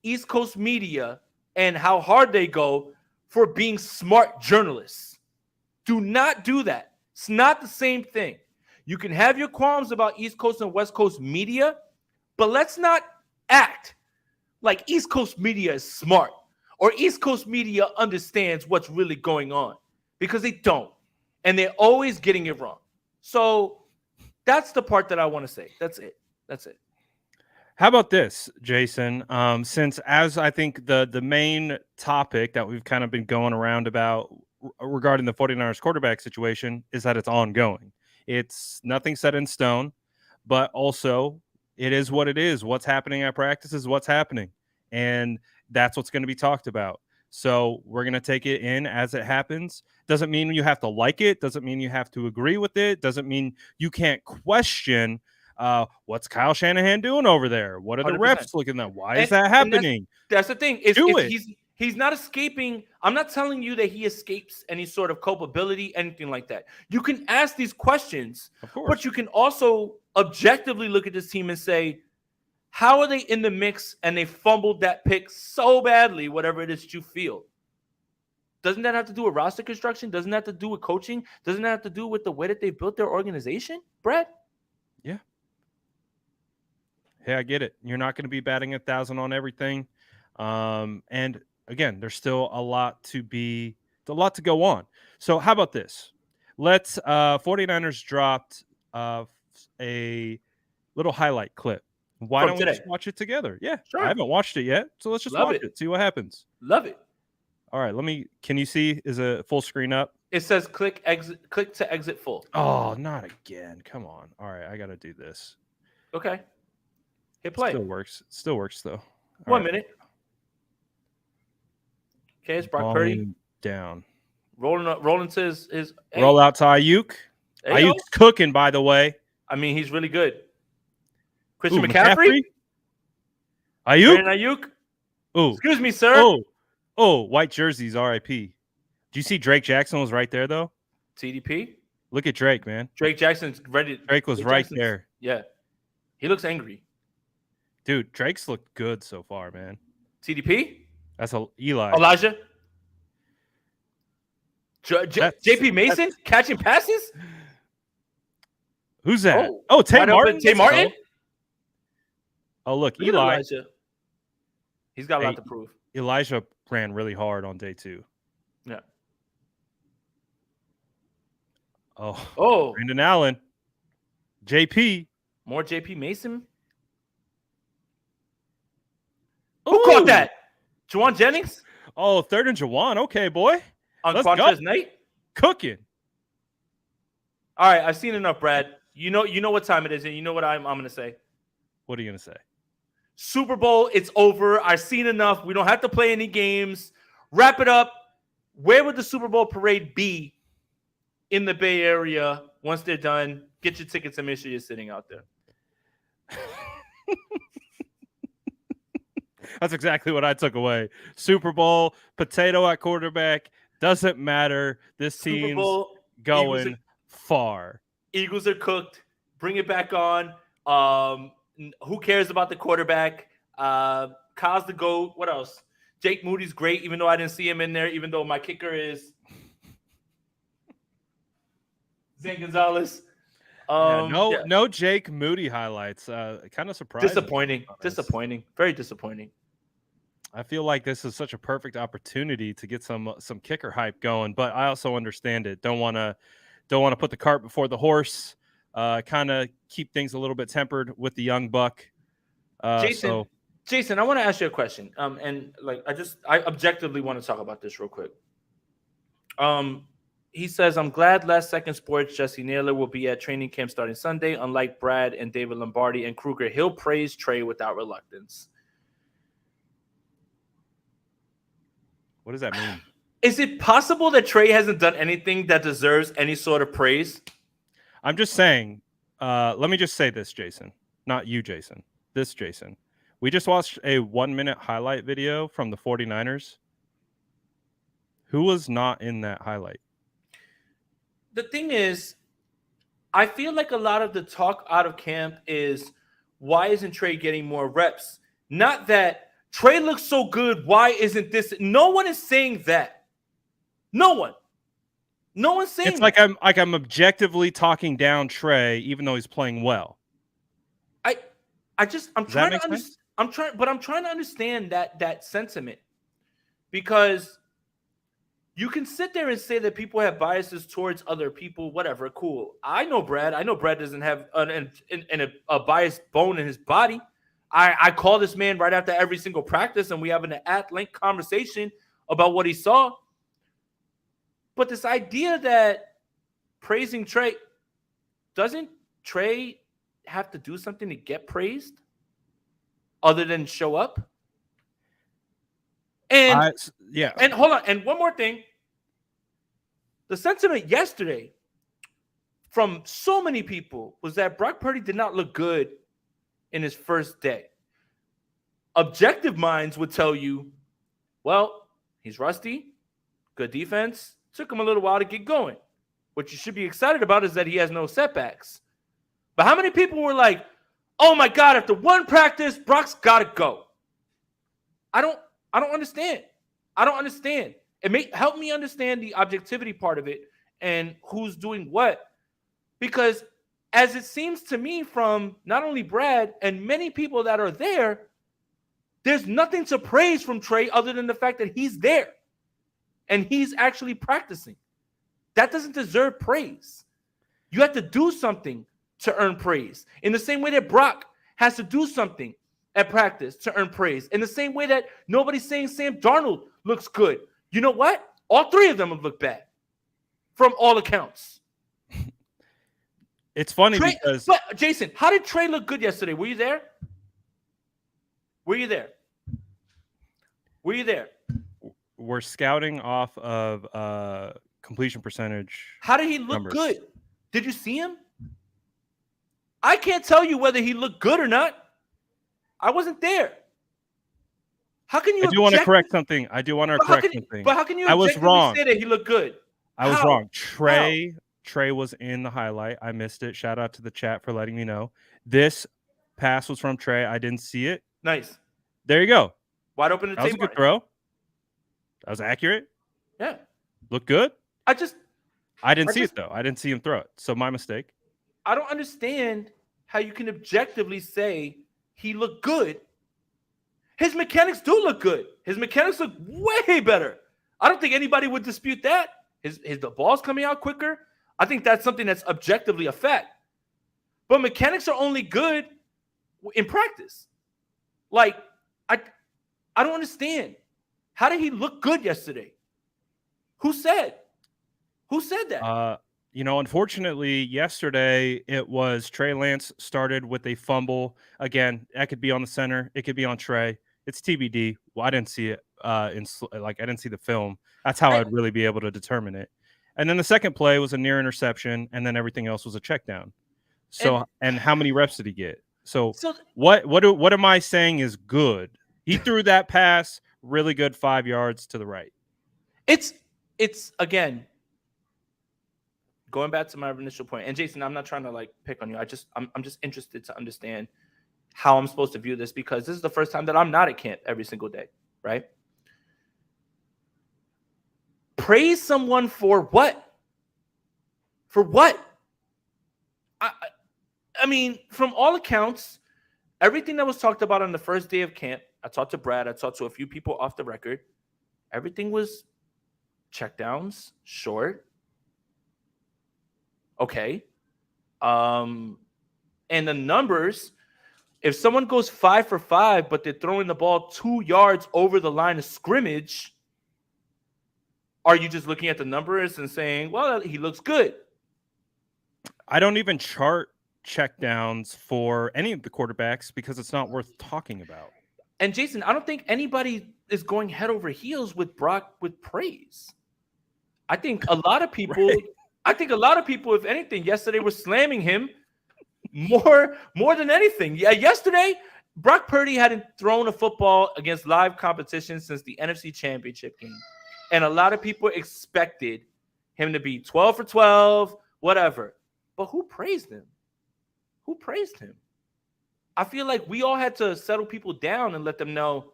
East Coast media and how hard they go for being smart journalists. Do not do that. It's not the same thing. You can have your qualms about East Coast and West Coast media, but let's not act like East Coast media is smart or East Coast media understands what's really going on, because they don't. And they're always getting it wrong. So that's the part that I want to say. That's it. How about this, Jason? Since as I think the main topic that we've kind of been going around about regarding the 49ers quarterback situation is that it's ongoing. It's nothing set in stone, but also it is what it is. What's happening at practice is what's happening. And that's what's going to be talked about. So we're going to take it in as it happens. Doesn't mean you have to like it. Doesn't mean you have to agree with it. Doesn't mean you can't question what's Kyle Shanahan doing over there? What are the 100%. refs looking at? Why is that happening? That's the thing. If he's not escaping, I'm not telling you that he escapes any sort of culpability, anything like that. You can ask these questions, of course, but you can also objectively look at this team and say, how are they in the mix and they fumbled that pick so badly, whatever it is that you feel? Doesn't that have to do with roster construction? Doesn't that have to do with coaching? Doesn't that have to do with the way that they built their organization, Brad? Yeah. Hey, I get it. You're not going to be batting 1,000 on everything. And again, there's still a lot to go on. So how about this? Let's 49ers dropped a little highlight clip. Why don't we just watch it together? Yeah, sure. I haven't watched it yet, so let's just watch it. See what happens. Love it. All right, can you see? Is a full screen up? It says click to exit full. Oh, not again. Come on. All right, I got to do this. Okay. Hit play. Still works though. 1 minute. Okay, it's Brock Purdy down. Rolling to his hey. Roll out to Ayuk. Ayuk's cooking, by the way. I mean, he's really good. Christian McCaffrey? Ayuk? Ooh. Excuse me, sir. Oh, white jerseys, RIP. Do you see Drake Jackson was right there, though? TDP? Look at Drake, man. Drake Jackson's ready. Drake was right there. Yeah. He looks angry. Dude, Drake's looked good so far, man. TDP? That's Eli. Elijah? JP Mason? Catching passes? Who's that? Oh, Tay Martin? Tay Martin? Oh, look, Eli. Elijah. He's got a lot to prove. Elijah ran really hard on day 2. Yeah. Oh. Brandon Allen. JP. More JP Mason? Who caught that? Juwan Jennings? Oh, 3rd and Juwan. Okay, boy. On Quantrez Knight? Cooking. All right, I've seen enough, Brad. You know what time it is, and you know what I'm going to say. What are you going to say? Super Bowl, it's over. I've seen enough. We don't have to play any games. Wrap it up. Where would the Super Bowl parade be in the Bay Area once they're done? Get your tickets and make sure you're sitting out there. That's exactly what I took away. Super Bowl, potato at quarterback, doesn't matter. This team's going far. Eagles are cooked. Bring it back on. Who cares about the quarterback? Kyle's the GOAT. What else? Jake Moody's great, even though I didn't see him in there, even though my kicker is Zane Gonzalez. No Jake Moody highlights. Kind of surprising. Disappointing, very disappointing. I feel like this is such a perfect opportunity to get some kicker hype going, but I also understand it. Don't want to put the cart before the horse. Kind of keep things a little bit tempered with the young buck. Jason, I want to ask you a question. And like I objectively want to talk about this real quick. He says, I'm glad Last Second Sports Jesse Naylor will be at training camp starting Sunday. Unlike Brad and David Lombardi and Kruger, he'll praise Trey without reluctance. What does that mean? Is it possible that Trey hasn't done anything that deserves any sort of praise? I'm just saying, let me just say this, Jason. Not you, Jason. This, Jason. We just watched a 1-minute highlight video from the 49ers. Who was not in that highlight? The thing is, I feel like a lot of the talk out of camp is, why isn't Trey getting more reps? Not that Trey looks so good, why isn't this? No one is saying that. No one. No one's saying it's like that. I'm objectively talking down Trey, even though he's playing well. I'm trying to understand that sentiment, because you can sit there and say that people have biases towards other people, whatever, cool. I know Brad doesn't have a biased bone in his body. I call this man right after every single practice, and we have an at-length conversation about what he saw. But this idea that praising Trey, doesn't Trey have to do something to get praised other than show up? And yeah. And hold on. And one more thing. The sentiment yesterday from so many people was that Brock Purdy did not look good in his first day. Objective minds would tell you, well, he's rusty, good defense, took him a little while to get going. What you should be excited about is that he has no setbacks. But how many people were like, oh my God, after one practice, Brock's got to go? I don't understand. I don't understand. It may help me understand the objectivity part of it and who's doing what. Because as it seems to me from not only Brad and many people that are there, there's nothing to praise from Trey other than the fact that he's there and he's actually practicing. That doesn't deserve praise. You have to do something to earn praise. In the same way that Brock has to do something at practice to earn praise. In the same way that nobody's saying Sam Darnold looks good. You know what? All three of them have looked bad from all accounts. It's funny Trey, because... But, Jason, how did Trey look good yesterday? Were you there? We're scouting off of completion percentage. How did he look good? Did you see him? I can't tell you whether he looked good or not. I wasn't there. How can you? I do want to correct something. But how can you? I was wrong. Say that he looked good. I was wrong. Trey was in the highlight. I missed it. Shout out to the chat for letting me know. This pass was from Trey. I didn't see it. Nice. There you go. Wide open. That was a good throw. That was accurate. Yeah. Looked good. I didn't see it though. I didn't see him throw it. So my mistake. I don't understand how you can objectively say he looked good. His mechanics do look good. His mechanics look way better. I don't think anybody would dispute that. The ball's coming out quicker. I think that's something that's objectively a fact. But mechanics are only good in practice. Like, I don't understand. How did he look good yesterday? Who said that? Unfortunately, yesterday it was Trey Lance started with a fumble. Again, that could be on the center. It could be on Trey. It's TBD. Well, I didn't see it. I didn't see the film. That's how I'd really be able to determine it. And then the second play was a near interception, and then everything else was a check down. So, and how many reps did he get? So what am I saying is good? He threw that pass really good 5 yards to the right. It's again going back to my initial point. And Jason, I'm not trying to pick on you. I'm just interested to understand how I'm supposed to view this, because this is the first time that I'm not at camp every single day, right? Praise someone for what? For what? I mean, from all accounts, everything that was talked about on the first day of camp, I talked to Brad, I talked to a few people off the record. Everything was checkdowns, short. Okay. And the numbers, if someone goes 5 for 5, but they're throwing the ball 2 yards over the line of scrimmage, are you just looking at the numbers and saying, well, he looks good? I don't even chart checkdowns for any of the quarterbacks because it's not worth talking about. And Jason, I don't think anybody is going head over heels with Brock with praise. I think a lot of people, if anything, yesterday were slamming him more than anything. Yeah, yesterday, Brock Purdy hadn't thrown a football against live competition since the NFC Championship game. And a lot of people expected him to be 12 for 12, whatever. But who praised him? Who praised him? I feel like we all had to settle people down and let them know,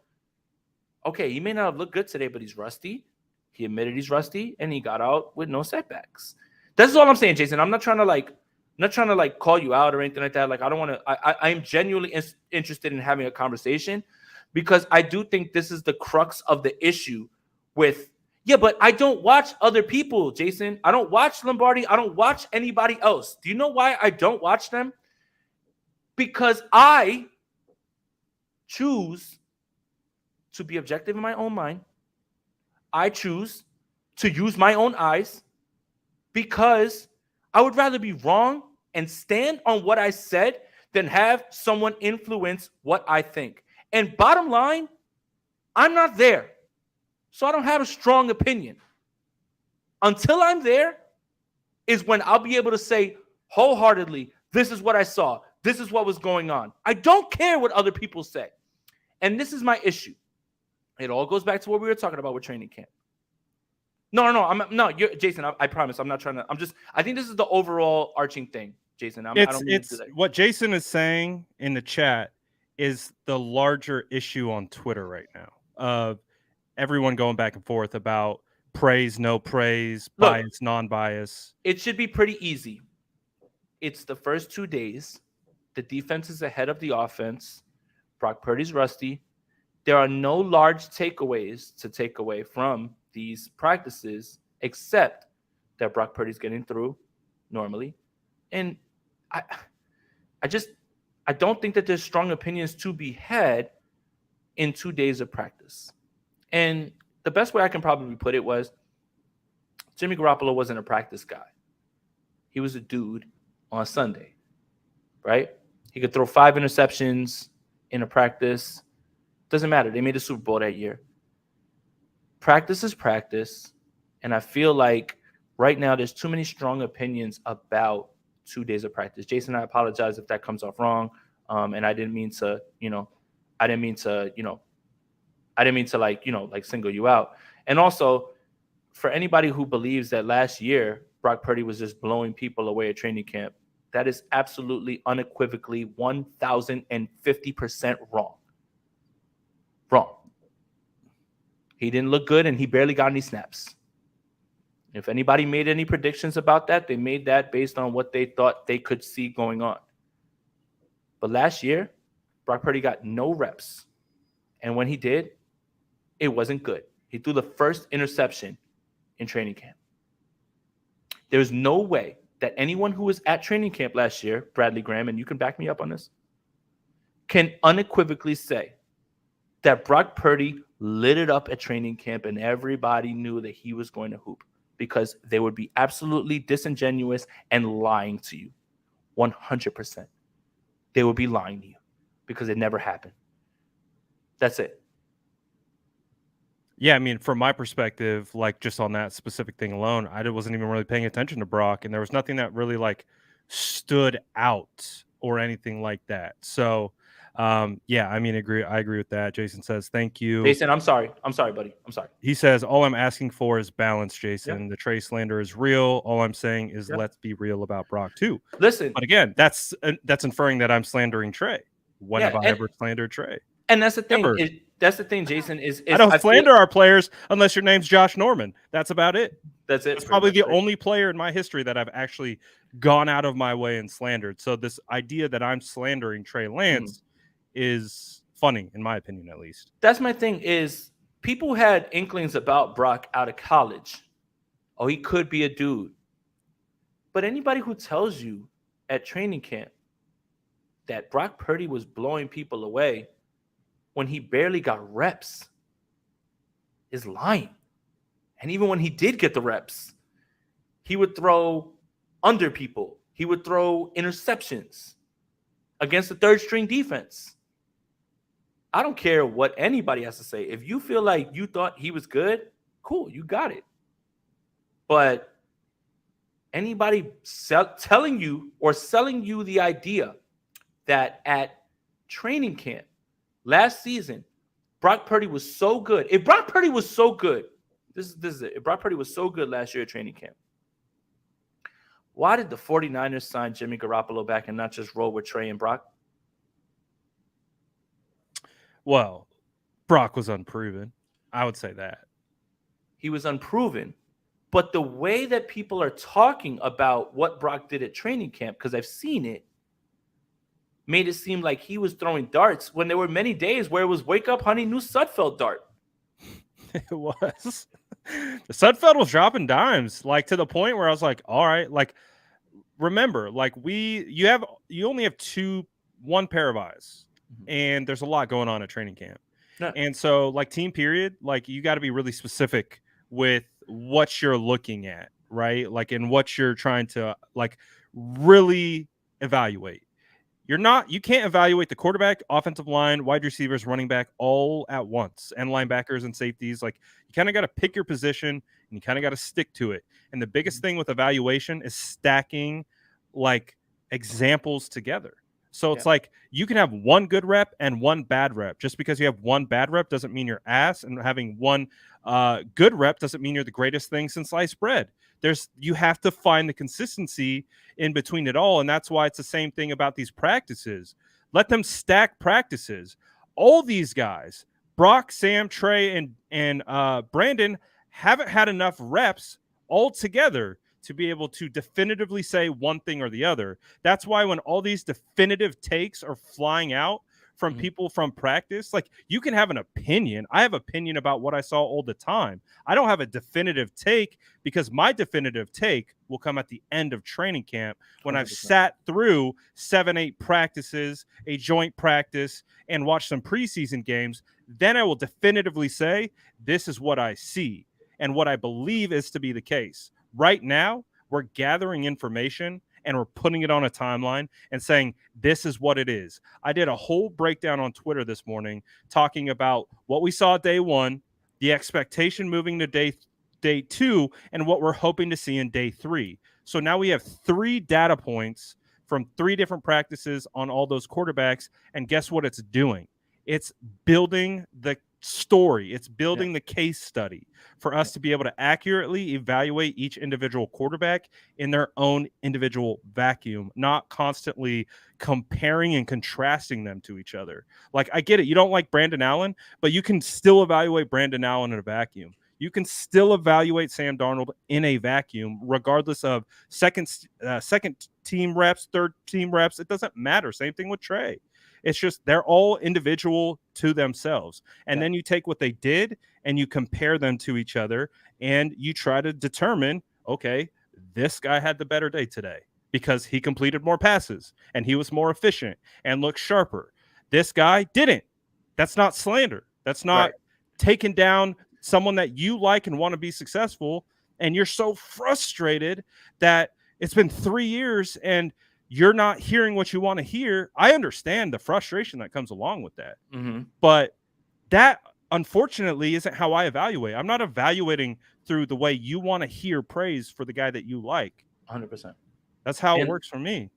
okay, he may not have looked good today, but he's rusty. He admitted he's rusty, and he got out with no setbacks. That's all I'm saying, Jason. I'm not trying to call you out or anything like that. Like, I don't want to. I am genuinely interested in having a conversation because I do think this is the crux of the issue with. Yeah, but I don't watch other people, Jason. I don't watch Lombardi. I don't watch anybody else. Do you know why I don't watch them? Because I choose to be objective in my own mind. I choose to use my own eyes because I would rather be wrong and stand on what I said than have someone influence what I think. And bottom line, I'm not there. So I don't have a strong opinion. Until I'm there is when I'll be able to say wholeheartedly, this is what I saw. This is what was going on. I don't care what other people say. And this is my issue. It all goes back to what we were talking about with training camp. You're Jason. I promise. I'm not trying to. I think this is the overall arching thing, Jason. I don't mean to do that. What Jason is saying in the chat is the larger issue on Twitter right now. Everyone going back and forth about praise, no praise, bias, non-bias. It should be pretty easy. It's the first 2 days. The defense is ahead of the offense. Brock Purdy's rusty. There are no large takeaways to take away from these practices, except that Brock Purdy's getting through normally. And I don't think that there's strong opinions to be had in 2 days of practice. And the best way I can probably put it was Jimmy Garoppolo wasn't a practice guy. He was a dude on Sunday, right? He could throw 5 interceptions in a practice. Doesn't matter. They made the Super Bowl that year. Practice is practice. And I feel like right now there's too many strong opinions about 2 days of practice. Jason, I apologize if that comes off wrong. And I didn't mean to single you out. And also, for anybody who believes that last year Brock Purdy was just blowing people away at training camp, that is absolutely unequivocally 1,050% wrong. Wrong. He didn't look good and he barely got any snaps. If anybody made any predictions about that, they made that based on what they thought they could see going on. But last year, Brock Purdy got no reps. And when he did, it wasn't good. He threw the first interception in training camp. There's no way that anyone who was at training camp last year, Bradley Graham, and you can back me up on this, can unequivocally say that Brock Purdy lit it up at training camp and everybody knew that he was going to hoop, because they would be absolutely disingenuous and lying to you. 100%. They would be lying to you because it never happened. That's it. Yeah, I mean, from my perspective, like just on that specific thing alone, I wasn't even really paying attention to Brock, and there was nothing that really like stood out or anything like that. So, yeah, I mean, I agree with that. Jason says, thank you. Jason, I'm sorry, buddy. I'm sorry. He says, all I'm asking for is balance, Jason. Yep. The Trey slander is real. All I'm saying is let's be real about Brock too. Listen, but again, that's inferring that I'm slandering Trey. When have I ever slandered Trey? And that's the thing. That's the thing, Jason. I don't slander our players unless your name's Josh Norman. That's about it. That's it. It's probably the only player in my history that I've actually gone out of my way and slandered. So this idea that I'm slandering Trey Lance is funny, in my opinion, at least. That's my thing is people had inklings about Brock out of college. Oh, he could be a dude. But anybody who tells you at training camp that Brock Purdy was blowing people away when he barely got reps is lying. And even when he did get the reps, he would throw under people. He would throw interceptions against the third string defense. I don't care what anybody has to say. If you feel like you thought he was good, cool, you got it. But anybody telling you or selling you the idea that at training camp last season, Brock Purdy was so good. If Brock Purdy was so good, this is it. If Brock Purdy was so good last year at training camp, why did the 49ers sign Jimmy Garoppolo back and not just roll with Trey and Brock? Well, Brock was unproven. I would say that. He was unproven. But the way that people are talking about what Brock did at training camp, because I've seen it, made it seem like he was throwing darts when there were many days where it was wake up, honey, new Sudfeld dart. It was. The Sudfeld was dropping dimes, like to the point where I was like, all right, like remember, like you only have one pair of eyes, and there's a lot going on at training camp. Yeah. And so like team period, like you got to be really specific with what you're looking at, right? Like in what you're trying to like really evaluate. You can't evaluate the quarterback, offensive line, wide receivers, running back all at once, and linebackers and safeties. Like you kind of got to pick your position and you kind of got to stick to it. And the biggest thing with evaluation is stacking like examples together. So it's like you can have one good rep and one bad rep. Just because you have one bad rep doesn't mean you're ass, and having one good rep doesn't mean you're the greatest thing since sliced bread. You have to find the consistency in between it all. And that's why it's the same thing about these practices. Let them stack practices. All these guys, Brock, Sam, Trey, and Brandon, haven't had enough reps all together to be able to definitively say one thing or the other. That's why when all these definitive takes are flying out from people from practice, like you can have an opinion. I have opinion about what I saw all the time. I don't have a definitive take because my definitive take will come at the end of training camp when 100%. I've sat through 7-8 practices, a joint practice, and watched some preseason games. Then I will definitively say, this is what I see and what I believe is to be the case. Right now, we're gathering information and we're putting it on a timeline and saying, this is what it is. I did a whole breakdown on Twitter this morning talking about what we saw day one, the expectation moving to day two, and what we're hoping to see in day three. So now we have 3 data points from 3 different practices on all those quarterbacks. And guess what it's doing? It's building the story. It's building the case study for us to be able to accurately evaluate each individual quarterback in their own individual vacuum, not constantly comparing and contrasting them to each other. Like, I get it. You don't like Brandon Allen, but you can still evaluate Brandon Allen in a vacuum. You can still evaluate Sam Darnold in a vacuum, regardless of second team reps, third team reps. It doesn't matter. Same thing with Trey. It's just they're all individual to themselves. And then you take what they did and you compare them to each other and you try to determine, okay, this guy had the better day today because he completed more passes and he was more efficient and looked sharper. This guy didn't. That's not slander. That's not taking down someone that you like and want to be successful. And you're so frustrated that it's been 3 years and you're not hearing what you want to hear. I understand the frustration that comes along with that. But that, unfortunately, isn't how I evaluate. I'm not evaluating through the way you want to hear praise for the guy that you like. 100%. That's how it works for me.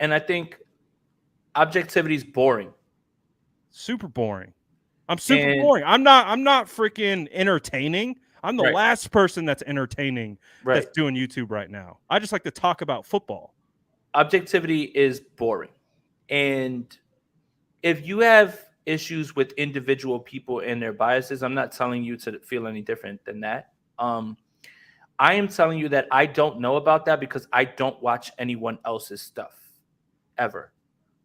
And I think objectivity is boring. Super boring. I'm super boring. I'm not freaking entertaining. I'm the last person that's entertaining that's doing YouTube right now. I just like to talk about football. Objectivity is boring. And if you have issues with individual people and their biases, I'm not telling you to feel any different than that. I am telling you that I don't know about that because I don't watch anyone else's stuff ever.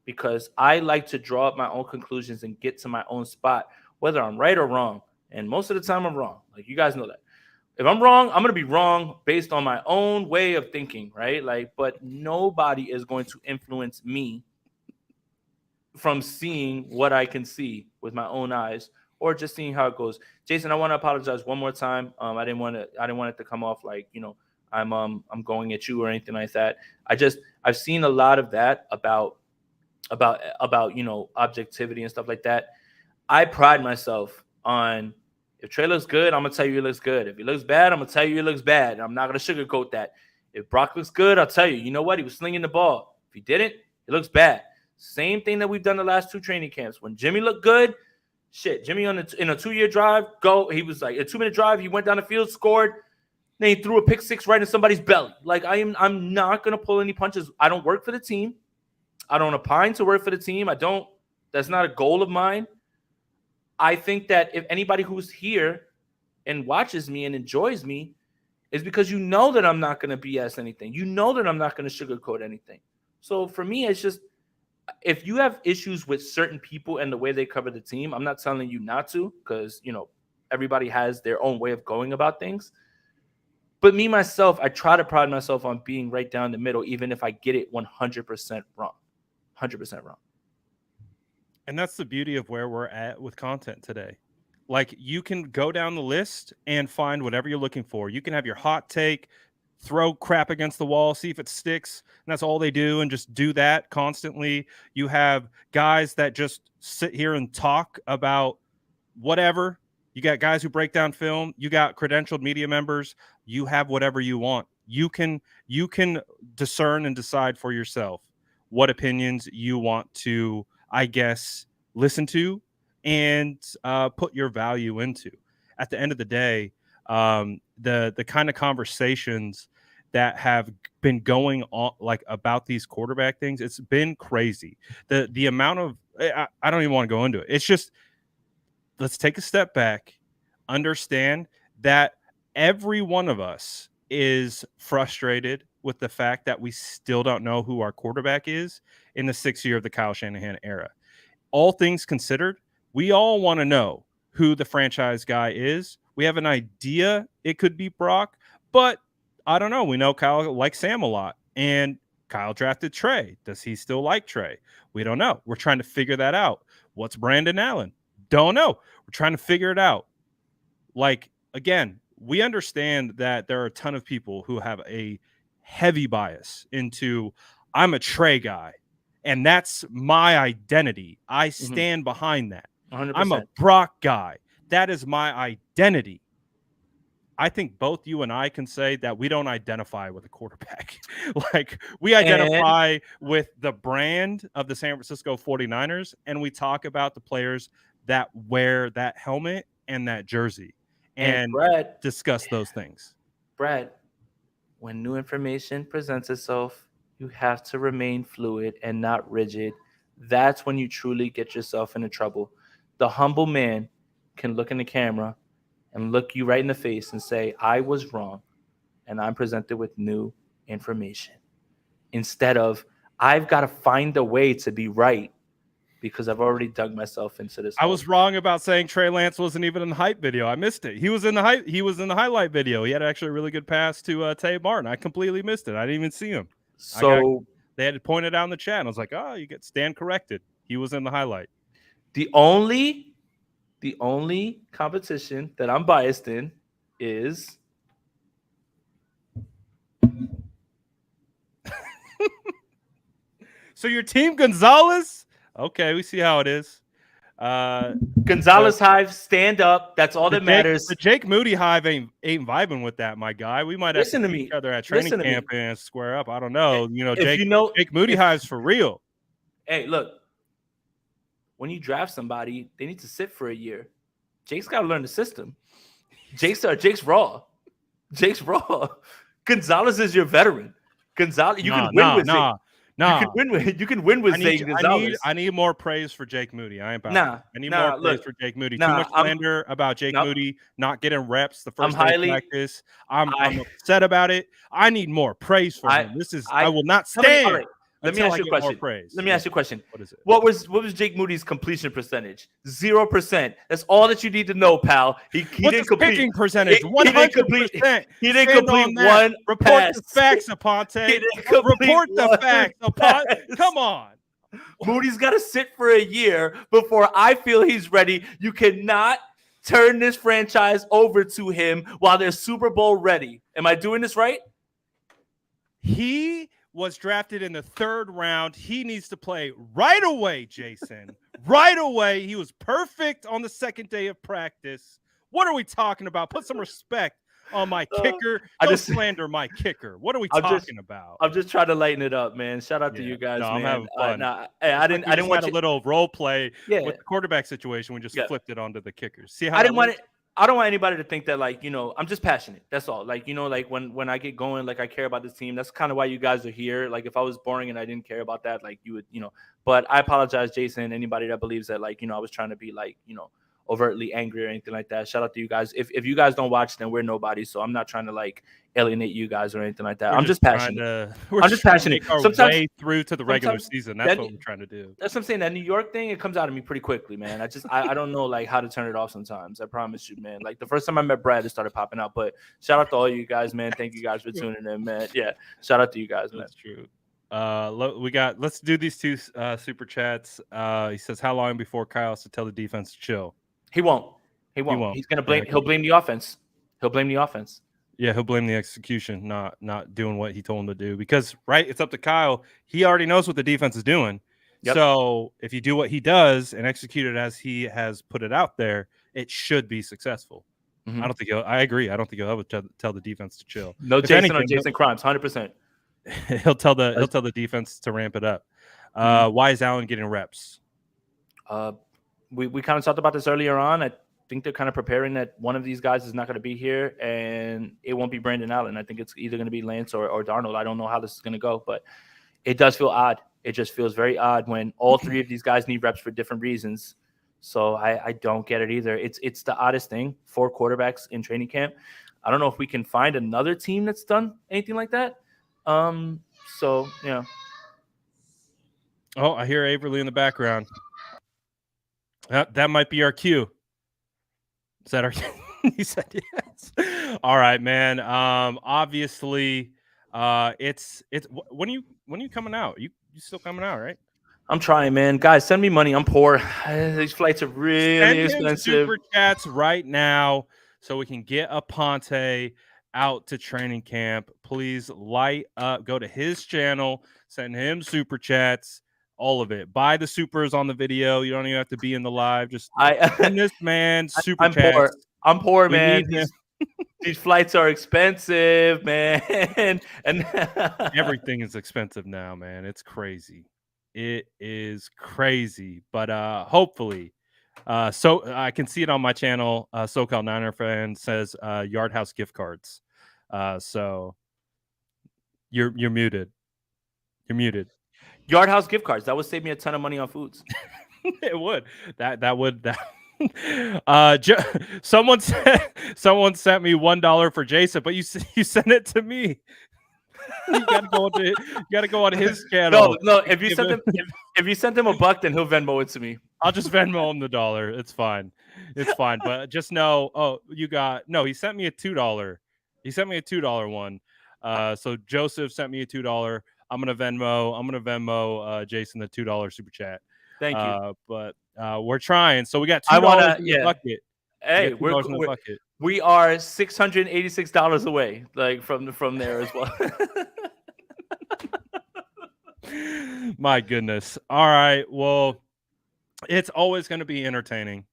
Because I like to draw up my own conclusions and get to my own spot, whether I'm right or wrong. And most of the time I'm wrong. Like, you guys know that. If I'm wrong, I'm going to be wrong based on my own way of thinking, right? Like, but nobody is going to influence me from seeing what I can see with my own eyes or just seeing how it goes. Jason, I want to apologize one more time. I didn't want it to come off like, I'm going at you or anything like that. I've seen a lot of that about objectivity and stuff like that. I pride myself on, if Trey looks good, I'm gonna tell you he looks good. If he looks bad, I'm gonna tell you he looks bad. I'm not gonna sugarcoat that. If Brock looks good, I'll tell you, you know what? He was slinging the ball. If he didn't, it looks bad. Same thing that we've done the last 2 training camps. When Jimmy looked good, Jimmy in a 2-year drive, he was like a 2-minute drive, he went down the field, scored, then he threw a pick 6 right in somebody's belly. Like, I'm not gonna pull any punches. I don't work for the team. I don't opine to work for the team. That's not a goal of mine. I think that if anybody who's here and watches me and enjoys me is because you know that I'm not going to BS anything. You know that I'm not going to sugarcoat anything. So for me, it's just, if you have issues with certain people and the way they cover the team, I'm not telling you not to, because, everybody has their own way of going about things. But me, myself, I try to pride myself on being right down the middle, even if I get it 100% wrong. 100% wrong. And that's the beauty of where we're at with content today. Like, you can go down the list and find whatever you're looking for. You can have your hot take, throw crap against the wall, see if it sticks, and that's all they do, and just do that constantly. You have guys that just sit here and talk about whatever. You got guys who break down film. You got credentialed media members. You have whatever you want. You can discern and decide for yourself what opinions you want to, I guess, listen to and put your value into. At the end of the day, the kind of conversations that have been going on, like, about these quarterback things, it's been crazy. The amount of, I don't even want to go into it. It's just, let's take a step back, understand that every one of us is frustrated with the fact that we still don't know who our quarterback is in the 6th year of the Kyle Shanahan era. All things considered, we all want to know who the franchise guy is. We have an idea it could be Brock, but I don't know. We know Kyle likes Sam a lot, and Kyle drafted Trey. Does he still like Trey? We don't know. We're trying to figure that out. What's Brandon Allen? Don't know. We're trying to figure it out. Like, again, we understand that there are a ton of people who have a heavy bias into, I'm a Trey guy, and that's my identity. I stand behind that. 100%. I'm a Brock guy. That is my identity. I think both you and I can say that we don't identify with a quarterback. Like, we identify with the brand of the San Francisco 49ers, and we talk about the players that wear that helmet and that jersey and Brad, discuss those things. Brad, when new information presents itself, you have to remain fluid and not rigid. That's when you truly get yourself into trouble. The humble man can look in the camera and look you right in the face and say, I was wrong, and I'm presented with new information. Instead of, I've got to find a way to be right because I've already dug myself into this. I was wrong about saying Trey Lance wasn't even in the hype video. I missed it. He was in the highlight video. He had actually a really good pass to Tay Martin. I completely missed it. I didn't even see him. So they had to point it out in the chat. And I was like, oh, stand corrected. He was in the highlight. The only competition that I'm biased in is So your team Gonzalez? Okay, we see how it is. Gonzalez Hive, stand up. That's all that matters. The Jake Moody Hive ain't vibing with that, my guy. We might have to see each other at training camp and square up. I don't know. Jake Moody Hive's for real. Hey, look. When you draft somebody, they need to sit for a year. Jake's got to learn the system. Jake's raw. Jake's raw. Gonzalez is your veteran. Gonzalez, you can win with it. Nah, You can win with Zay Gonzalez. I need more praise for Jake Moody. I ain't about Nah, it. I need nah, more praise look, for Jake Moody. Too nah, much slander about Jake nope. Moody not getting reps the I'm first day of highly, practice. I'm upset about it. I need more praise for him. I will not all stand right. Let me until ask I you a get more question. praise. Let me ask you a question. What is it? What was Jake Moody's completion percentage? 0%. That's all that you need to know, pal. He What's didn't his complete. kicking percentage? 100%. He didn't complete one Report pass. the facts, Aponte. Report the facts, Aponte. Come on. Moody's got to sit for a year before I feel he's ready. You cannot turn this franchise over to him while they're Super Bowl ready. Am I doing this right? He was drafted in the 3rd round. He needs to play right away, Jason. Right away. He was perfect on the 2nd day of practice. What are we talking about? Put some respect on my kicker. Don't slander my kicker. What are we talking about? I'm just trying to lighten it up, man. Shout out to you guys, man. I'm having fun. I didn't want a little role play with the quarterback situation. We just flipped it onto the kickers. See how I don't want anybody to think that, like, I'm just passionate. That's all. Like, like when I get going, like, I care about this team. That's kind of why you guys are here. Like, if I was boring and I didn't care about that, like, you would, but I apologize, Jason, anybody that believes that, like, I was trying to be like, overtly angry or anything like that. Shout out to you guys. If you guys don't watch, then we're nobody. So I'm not trying to like alienate you guys or anything like that. I'm just passionate. I'm just passionate. Sometimes way through to the regular season. That's what we're trying to do. That's what I'm saying. That New York thing, it comes out of me pretty quickly, man. I don't know like how to turn it off sometimes. I promise you, man. Like the first time I met Brad, it started popping out. But shout out to all you guys, man. Thank you guys for tuning in, man. Yeah. Shout out to you guys, man. That's true. Let's do these 2 super chats. He says, how long before Kyle has to tell the defense to chill? He won't. He's gonna blame. He'll blame the offense. Yeah, he'll blame the execution, not doing what he told him to do. Because it's up to Kyle. He already knows what the defense is doing. Yep. So if you do what he does and execute it as he has put it out there, it should be successful. Mm-hmm. I agree. I don't think he'll ever tell the defense to chill. No Jason or Jason Crimes, 100%. He'll tell the defense to ramp it up. Why is Allen getting reps? We kind of talked about this earlier on. I think they're kind of preparing that one of these guys is not going to be here, and it won't be Brandon Allen. I think it's either going to be Lance or Darnold. I don't know how this is going to go, but it does feel odd. It just feels very odd when all 3 of these guys need reps for different reasons. So I don't get it either. It's the oddest thing. 4 quarterbacks in training camp. I don't know if we can find another team that's done anything like that. So, yeah. Oh, I hear Averly in the background. That might be our cue. Is that our cue? He said yes. All right, man. Obviously, it's when are you coming out? You still coming out, right? I'm trying, man. Guys, send me money. I'm poor. These flights are really expensive. Super chats right now so we can get Aponte out to training camp. Please light up. Go to his channel. Send him super chats. All of it. Buy the supers on the video. You don't even have to be in the live. Just send this man super chats. I'm poor, man. These flights are expensive, man. And everything is expensive now, man. It's crazy. It is crazy. But hopefully, so I can see it on my channel. SoCal Niner fan says Yard House gift cards. So you're muted. You're muted. Yard House gift cards. That would save me a ton of money on foods. It would. That would. Someone sent me $1 for Jason, but you sent it to me. You gotta go on his channel. No. If you sent him $1, then he'll Venmo it to me. I'll just Venmo him the $1. It's fine. But just know. He sent me a $2. He sent me a $2 one. So Joseph sent me a $2. I'm gonna Venmo Jason the $2 super chat. Thank you. But we're trying. So we got $2 in the bucket. Hey, we are $686 away, like from there as well. My goodness. All right. Well, it's always going to be entertaining.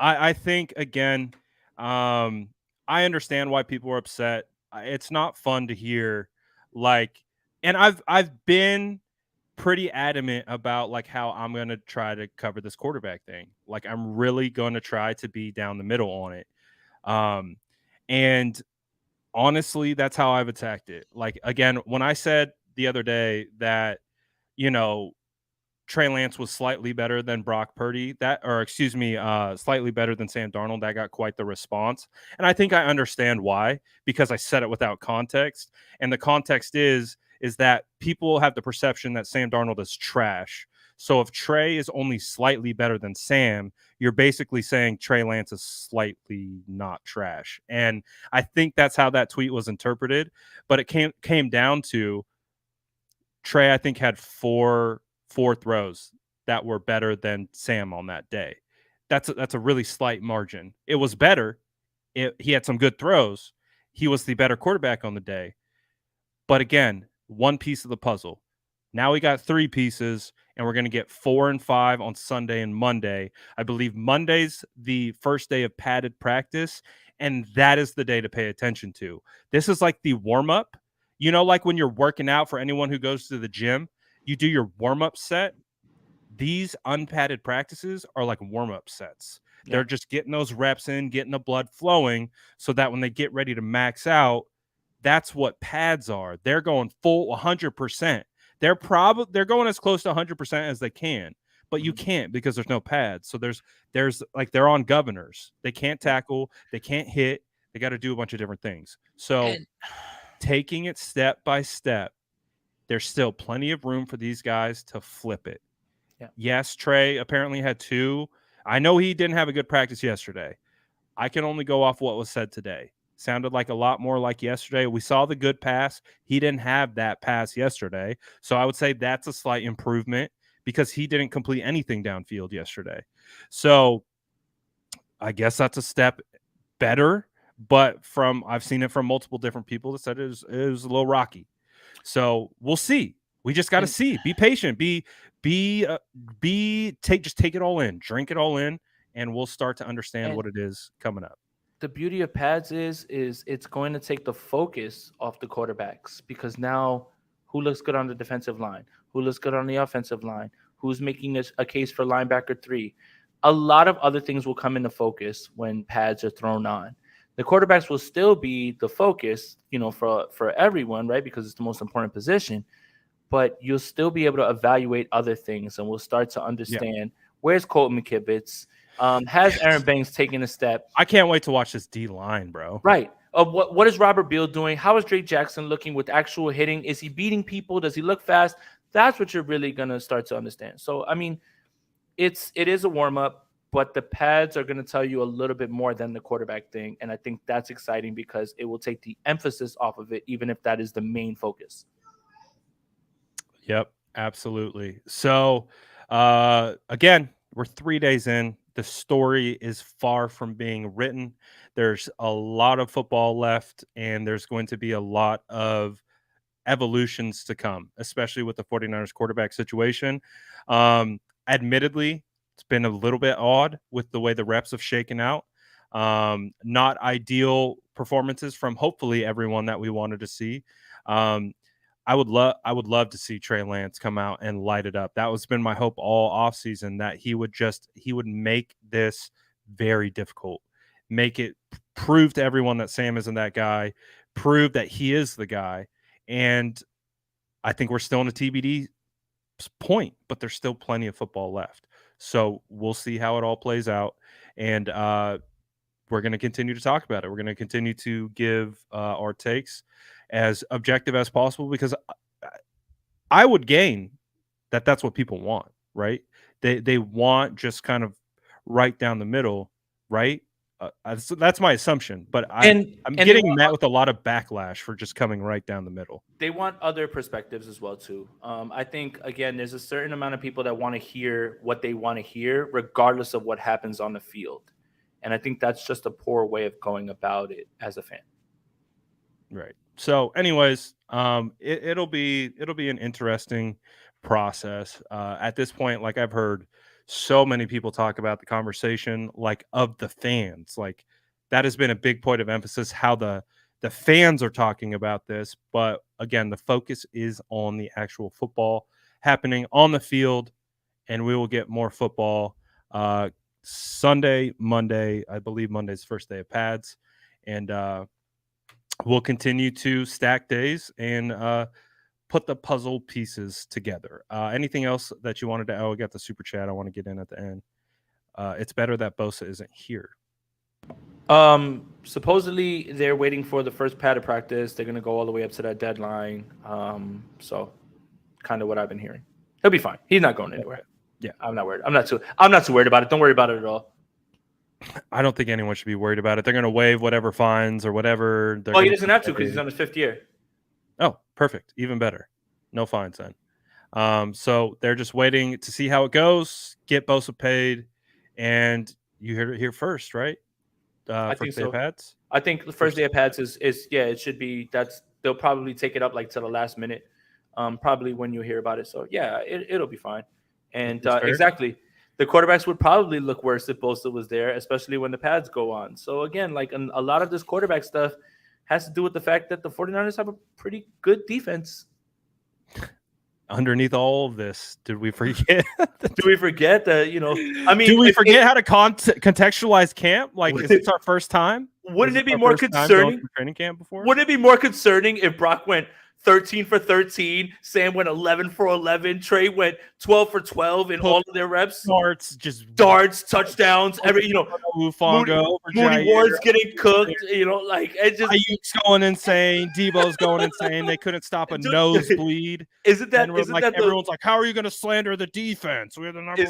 I think again, I understand why people are upset. It's not fun to hear, and I've been pretty adamant about like how I'm going to try to cover this quarterback thing. Like I'm really going to try to be down the middle on it. And honestly, that's how I've attacked it. Like, again, when I said the other day that you know, Trey Lance was slightly better than Brock Purdy, slightly better than Sam Darnold. That got quite the response. And I think I understand why, because I said it without context. And the context is that people have the perception that Sam Darnold is trash. So if Trey is only slightly better than Sam, you're basically saying Trey Lance is slightly not trash. And I think that's how that tweet was interpreted. But it came down to Trey, I think, had four throws that were better than Sam on that day. That's a really slight margin. It was better. He had some good throws. He was the better quarterback on the day. But again, one piece of the puzzle. Now we got 3 pieces, and we're going to get 4 and 5 on Sunday and Monday. I believe Monday's the first day of padded practice, and that is the day to pay attention to. This is like the warm-up. You know, like when you're working out, for anyone who goes to the gym, you do your warm-up set. These unpadded practices are like warm-up sets. Yeah. They're just getting those reps in, getting the blood flowing so that when they get ready to max out, that's what pads are. They're going full 100%. They're going as close to 100% as they can, but you can't because there's no pads. So there's like they're on governors. They can't tackle, they can't hit, they got to do a bunch of different things. So taking it step by step, there's still plenty of room for these guys to flip it. Yeah. Yes, Trey apparently had 2. I know he didn't have a good practice yesterday. I can only go off what was said today. Sounded like a lot more like yesterday. We saw the good pass. He didn't have that pass yesterday. So I would say that's a slight improvement because he didn't complete anything downfield yesterday. So I guess that's a step better. But I've seen it from multiple different people that said it was a little rocky. So we'll see. We just got to see. Be patient. Just take it all in. Drink it all in, and we'll start to understand what it is coming up. The beauty of pads is it's going to take the focus off the quarterbacks, because now who looks good on the defensive line, who looks good on the offensive line, who's making a case for linebacker 3. A lot of other things will come into focus when pads are thrown on. The quarterbacks will still be the focus, for everyone, right? Because it's the most important position. But you'll still be able to evaluate other things, and we'll start to understand where's Colton McKivitz. Has Aaron Banks taken a step? I can't wait to watch this D line, bro. Right. What is Robert Beal doing? How is Drake Jackson looking with actual hitting? Is he beating people? Does he look fast? That's what you're really gonna start to understand. So I mean, it is a warm up, but the pads are gonna tell you a little bit more than the quarterback thing, and I think that's exciting because it will take the emphasis off of it, even if that is the main focus. Yep, absolutely. So again, we're 3 days in. The story is far from being written. There's a lot of football left, and there's going to be a lot of evolutions to come, especially with the 49ers quarterback situation. Admittedly, it's been a little bit odd with the way the reps have shaken out. Not ideal performances from hopefully everyone that we wanted to see. I would love to see Trey Lance come out and light it up. That was been my hope all offseason, that he would make this very difficult. Make it prove to everyone that Sam isn't that guy, prove that he is the guy. And I think we're still in a TBD point, but there's still plenty of football left. So we'll see how it all plays out. And we're going to continue to talk about it. We're going to continue to give our takes as objective as possible, because I would gain that that's what people want, right? They want just kind of right down the middle, right? So that's my assumption, but I'm getting met with a lot of backlash for just coming right down the middle. They want other perspectives as well too. I think again, there's a certain amount of people that want to hear what they want to hear, regardless of what happens on the field, and I think that's just a poor way of going about it as a fan. Right. So, anyways, it'll be an interesting process. At this point, like I've heard so many people talk about the conversation, like of the fans, like that has been a big point of emphasis, how the fans are talking about this. But again, the focus is on the actual football happening on the field, and we will get more football Sunday, Monday. I believe Monday's the first day of pads, and we'll continue to stack days and put the puzzle pieces together. Anything else that you wanted to? Oh, I got the super chat. I want to get in at the end. It's better that Bosa isn't here. Supposedly they're waiting for the first padded practice. They're gonna go all the way up to that deadline. So kind of what I've been hearing. He'll be fine. He's not going anywhere. Yeah, I'm not worried. I'm not too worried about it. Don't worry about it at all. I don't think anyone should be worried about it. They're gonna waive whatever fines or whatever. Well, he doesn't have to because he's on his 5th year. Oh, perfect. Even better. No fines then. So they're just waiting to see how it goes. Get Bosa paid, and you heard it here first, right? I think so. Pads? I think the first day of pads is it should be. They'll probably take it up like to the last minute. Probably when you hear about it. So yeah, it'll be fine. And exactly, the quarterbacks would probably look worse if Bosa was there, especially when the pads go on. So again, like a lot of this quarterback stuff has to do with the fact that the 49ers have a pretty good defense. Underneath all of this, did we forget? Do we forget that, I mean, do we forget how to contextualize camp? Like, is this our first time? Wouldn't it be more concerning? Training camp before? Wouldn't it be more concerning if Brock went 13 for 13, Sam went 11 for 11, Trey went 12 for 12 in all of their reps? Darts, touchdowns, Moody Ward's getting cooked, like it just Ayuk's going insane, Debo's going insane. They couldn't stop a nosebleed. Isn't that everyone's like, how are you going to slander the defense? We're the number.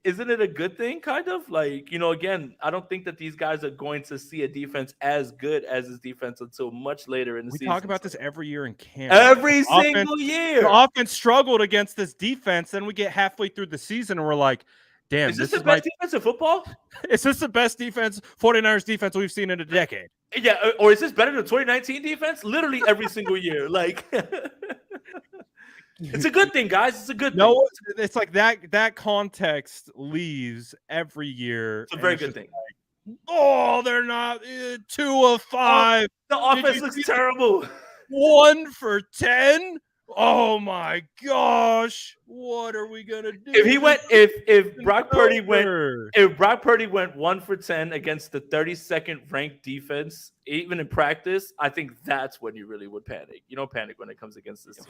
Isn't it a good thing, kind of? Like, again, I don't think that these guys are going to see a defense as good as this defense until much later in the season. We talk about this every year in camp. Every single year. The offense struggled against this defense. Then we get halfway through the season and we're like, damn. Is this the best defense in football? Is this the best 49ers defense we've seen in a decade? Yeah, or is this better than 2019 defense? Literally every single year. Like... It's a good thing, guys. It's a good thing. No, it's like that context leaves every year. It's a very good thing. Like, they're not 2 of 5. The offense looks terrible. 1 for 10. Oh my gosh! What are we gonna do? If Brock Purdy went 1 for 10 against the 32nd ranked defense, even in practice, I think that's when you really would panic. You don't panic when it comes against this team.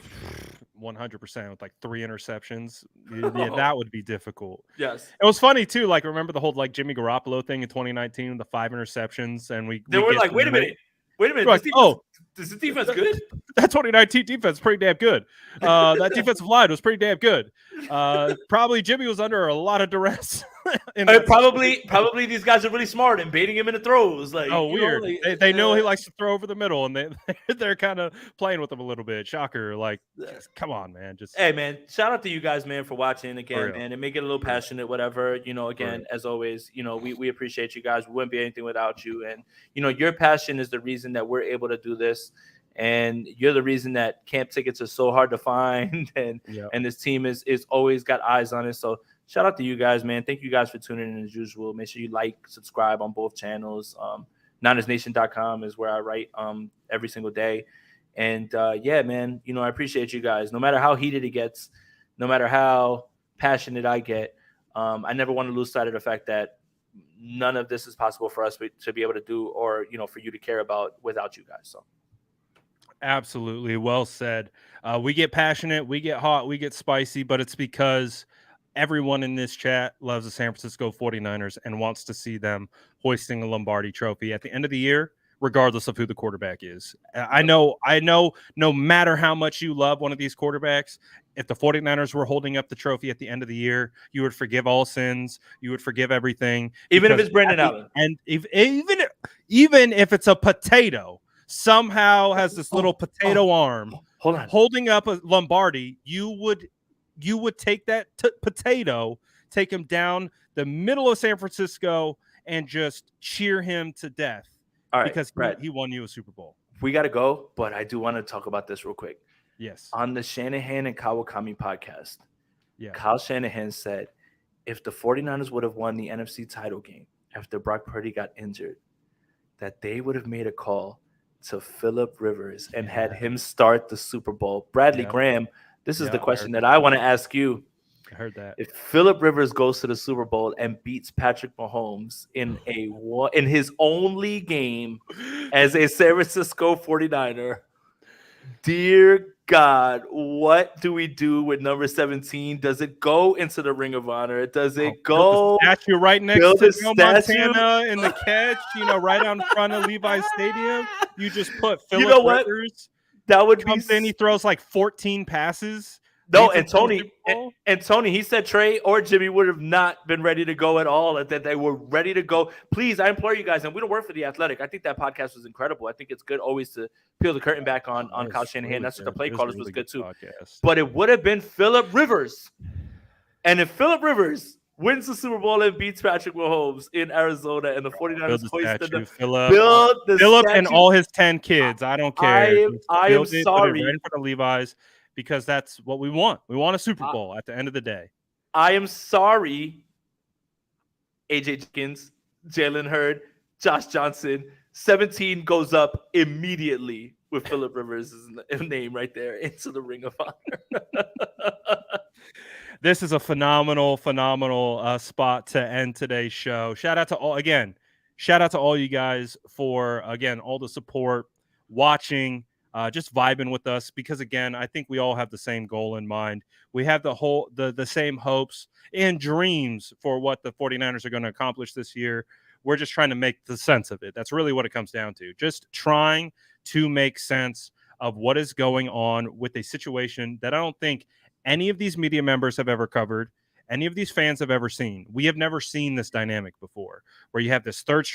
100% with like 3 interceptions. Yeah, that would be difficult. Yes, it was funny too. Like, remember the whole like Jimmy Garoppolo thing in 2019, the 5 interceptions, and we were like, wait a minute. Like, is the defense good? That 2019 defense is pretty damn good. That defensive line was pretty damn good. Probably Jimmy was under a lot of duress. Probably these guys are really smart and baiting him into throws. Like, weird. They know he likes to throw over the middle, and they're kind of playing with him a little bit. Shocker. Like, come on, man. Hey, man. Shout out to you guys, man, for watching again, man, and make it a little passionate, whatever. Again, as always, we appreciate you guys. We wouldn't be anything without you, and your passion is the reason that we're able to do this. And you're the reason that camp tickets are so hard to find, and this team is always got eyes on it. So shout out to you guys, man. Thank you guys for tuning in as usual. Make sure you like, subscribe on both channels. NinersNation.com is where I write every single day. And yeah, man, I appreciate you guys. No matter how heated it gets, no matter how passionate I get, I never want to lose sight of the fact that none of this is possible for us to be able to do, or for you to care about without you guys. So. Absolutely. Well said. We get passionate, we get hot, we get spicy, but it's because everyone in this chat loves the San Francisco 49ers and wants to see them hoisting a Lombardi trophy at the end of the year, regardless of who the quarterback is. I know no matter how much you love one of these quarterbacks, if the 49ers were holding up the trophy at the end of the year, you would forgive all sins. You would forgive everything. Even if it's Brandon Allen. And even if it's a potato, somehow has this little potato arm holding up a Lombardi, you would take that potato, take him down the middle of San Francisco and just cheer him to death. All right, because he won you a Super Bowl. We got to go, but I do want to talk about this real quick. Yes. On the Shanahan and Kawakami podcast, Kyle Shanahan said if the 49ers would have won the NFC title game after Brock Purdy got injured, that they would have made a call to Phillip Rivers and had him start the Super Bowl. Bradley Graham, this is the question that I want to ask you. I heard that. If Phillip Rivers goes to the Super Bowl and beats Patrick Mahomes in his only game as a San Francisco 49er, Dear God, what do we do with number 17? Does it go into the Ring of Honor? Does it Build go a statue right next build to a Joe statue? Montana in the catch, right out in front of Levi's Stadium. You just put You Phillip know what? Rivers. That would be Comes in, he throws like 14 passes. no, leads and us to the Tony Super Bowl. and Tony, he said Trey or Jimmy would have not been ready to go at all, and that they were ready to go. Please, I implore you guys, and we don't work for the Athletic. I think that podcast was incredible. I think it's good always to peel the curtain back on Kyle Shanahan. Really That's what the good. play It was a callers really was good too. podcast. But it would have been Phillip Rivers. And if Phillip Rivers wins the Super Bowl and beats Patrick Mahomes in Arizona and the 49ers Build the statue, Phillip and all his 10 kids. I don't care. I am Put it sorry. right in front of Levi's because that's what we want. We want a Super Bowl at the end of the day. I am sorry, AJ Jenkins, Jalen Hurd, Josh Johnson. 17 goes up immediately with Phillip Rivers' name right there into the Ring of Honor. This is a phenomenal spot to end today's show. Shout out to all you guys for, again, all the support, watching, just vibing with us, because again, I think we all have the same goal in mind. We have the same hopes and dreams for what the 49ers are going to accomplish this year. We're just trying to make the sense of it. That's really what it comes down to. Just trying to make sense of what is going on with a situation that I don't think any of these media members have ever covered, any of these fans have ever seen. We have never seen this dynamic before, where you have this third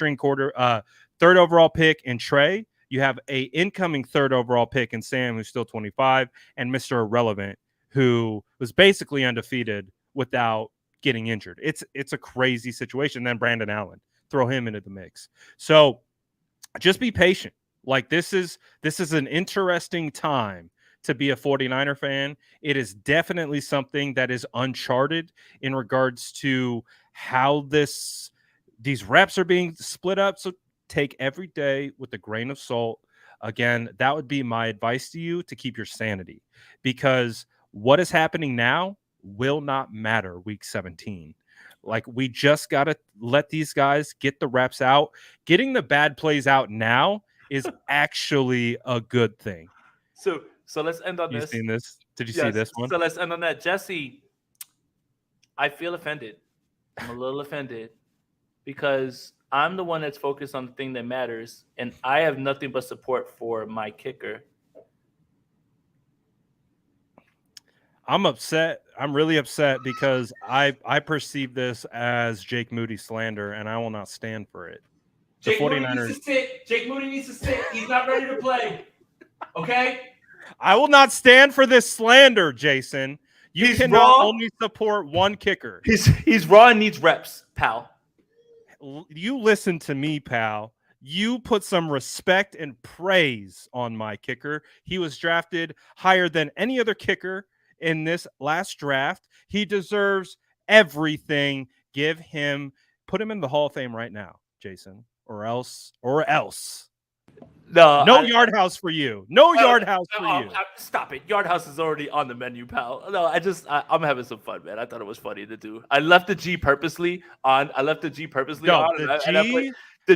overall pick in Trey. You have a incoming third overall pick in Sam, who's still 25, and Mr. Irrelevant, who was basically undefeated without getting injured. It's a crazy situation. Then Brandon Allen, throw him into the mix. So just be patient. Like this is an interesting time to be a 49er fan. It is definitely something that is uncharted in regards to how these reps are being split up. So take every day with a grain of salt. Again, that would be my advice to you, to keep your sanity, because what is happening now will not matter week 17. Like, we just got to let these guys get the reps out. Getting the bad plays out now is actually a good thing. So let's end on You this. seen this? Did you see this one? So let's end on that. Jesse, I feel offended. I'm a little offended because I'm the one that's focused on the thing that matters, and I have nothing but support for my kicker. I'm upset. I'm really upset because I perceive this as Jake Moody slander, and I will not stand for it. Jake Moody needs to sit. Jake Moody needs to sit. He's not ready to play. Okay? I will not stand for this slander, Jason. He's cannot only support one kicker. He's raw and needs reps, pal. You listen to me, pal. You put some respect and praise on my kicker. He was drafted higher than any other kicker in this last draft. He deserves everything. Put him in the Hall of Fame right now, Jason, or else. No Yard House for you. No Yard House for you. Stop it. Yard House is already on the menu, pal. No, I'm having some fun, man. I thought it was funny to do. I left the G purposely on. No, the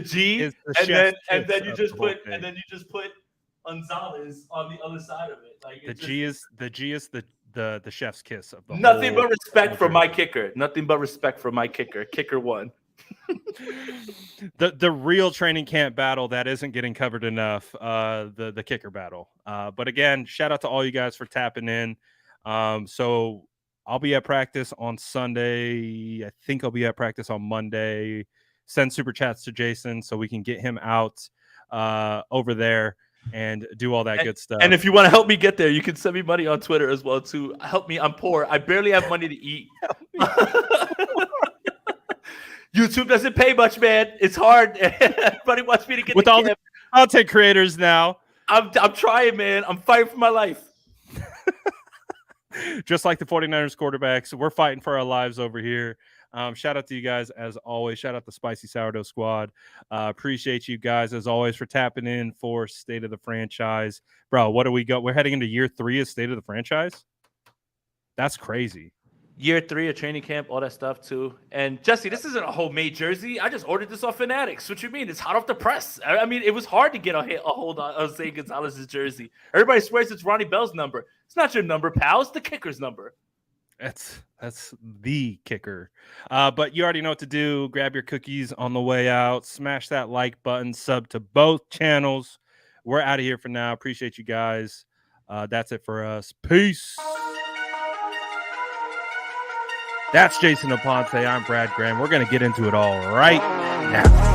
G is the and then you just put Gonzalez on the other side of it. Like the G is the chef's kiss of the nothing whole but respect for my kicker. Nothing but respect for my kicker. Kicker one. the real training camp battle that isn't getting covered enough, the kicker battle. But again, shout out to all you guys for tapping in. So I'll be at practice on Sunday. I think I'll be at practice on Monday. Send super chats to Jason so we can get him out over there and do all that good stuff. And if you want to help me get there, you can send me money on Twitter as well too. Help me, I'm poor. I barely have money to eat. YouTube doesn't pay much, man. It's hard. Everybody wants me to get with all the content creators now. I'm trying, man. I'm fighting for my life. Just like the 49ers quarterbacks, we're fighting for our lives over here. Shout out to you guys as always. Shout out the Spicy Sourdough Squad. Appreciate you guys as always for tapping in for State of the Franchise. Bro, what do we got? We're heading into year 3 of State of the Franchise. That's crazy. year 3 of training camp, all that stuff too. And Jesse, this isn't a homemade jersey. I just ordered this off Fanatics. What you mean? It's hot off the press. I mean, it was hard to get a hold on Zane Gonzalez's jersey. Everybody swears it's Ronnie Bell's number. It's not your number, pal. It's the kicker's number. That's the kicker. But you already know what to do. Grab your cookies on the way out. Smash that like button. Sub to both channels. We're out of here for now. Appreciate you guys. That's it for us. Peace. That's Jason Aponte. I'm Brad Graham. We're going to get into it all right now.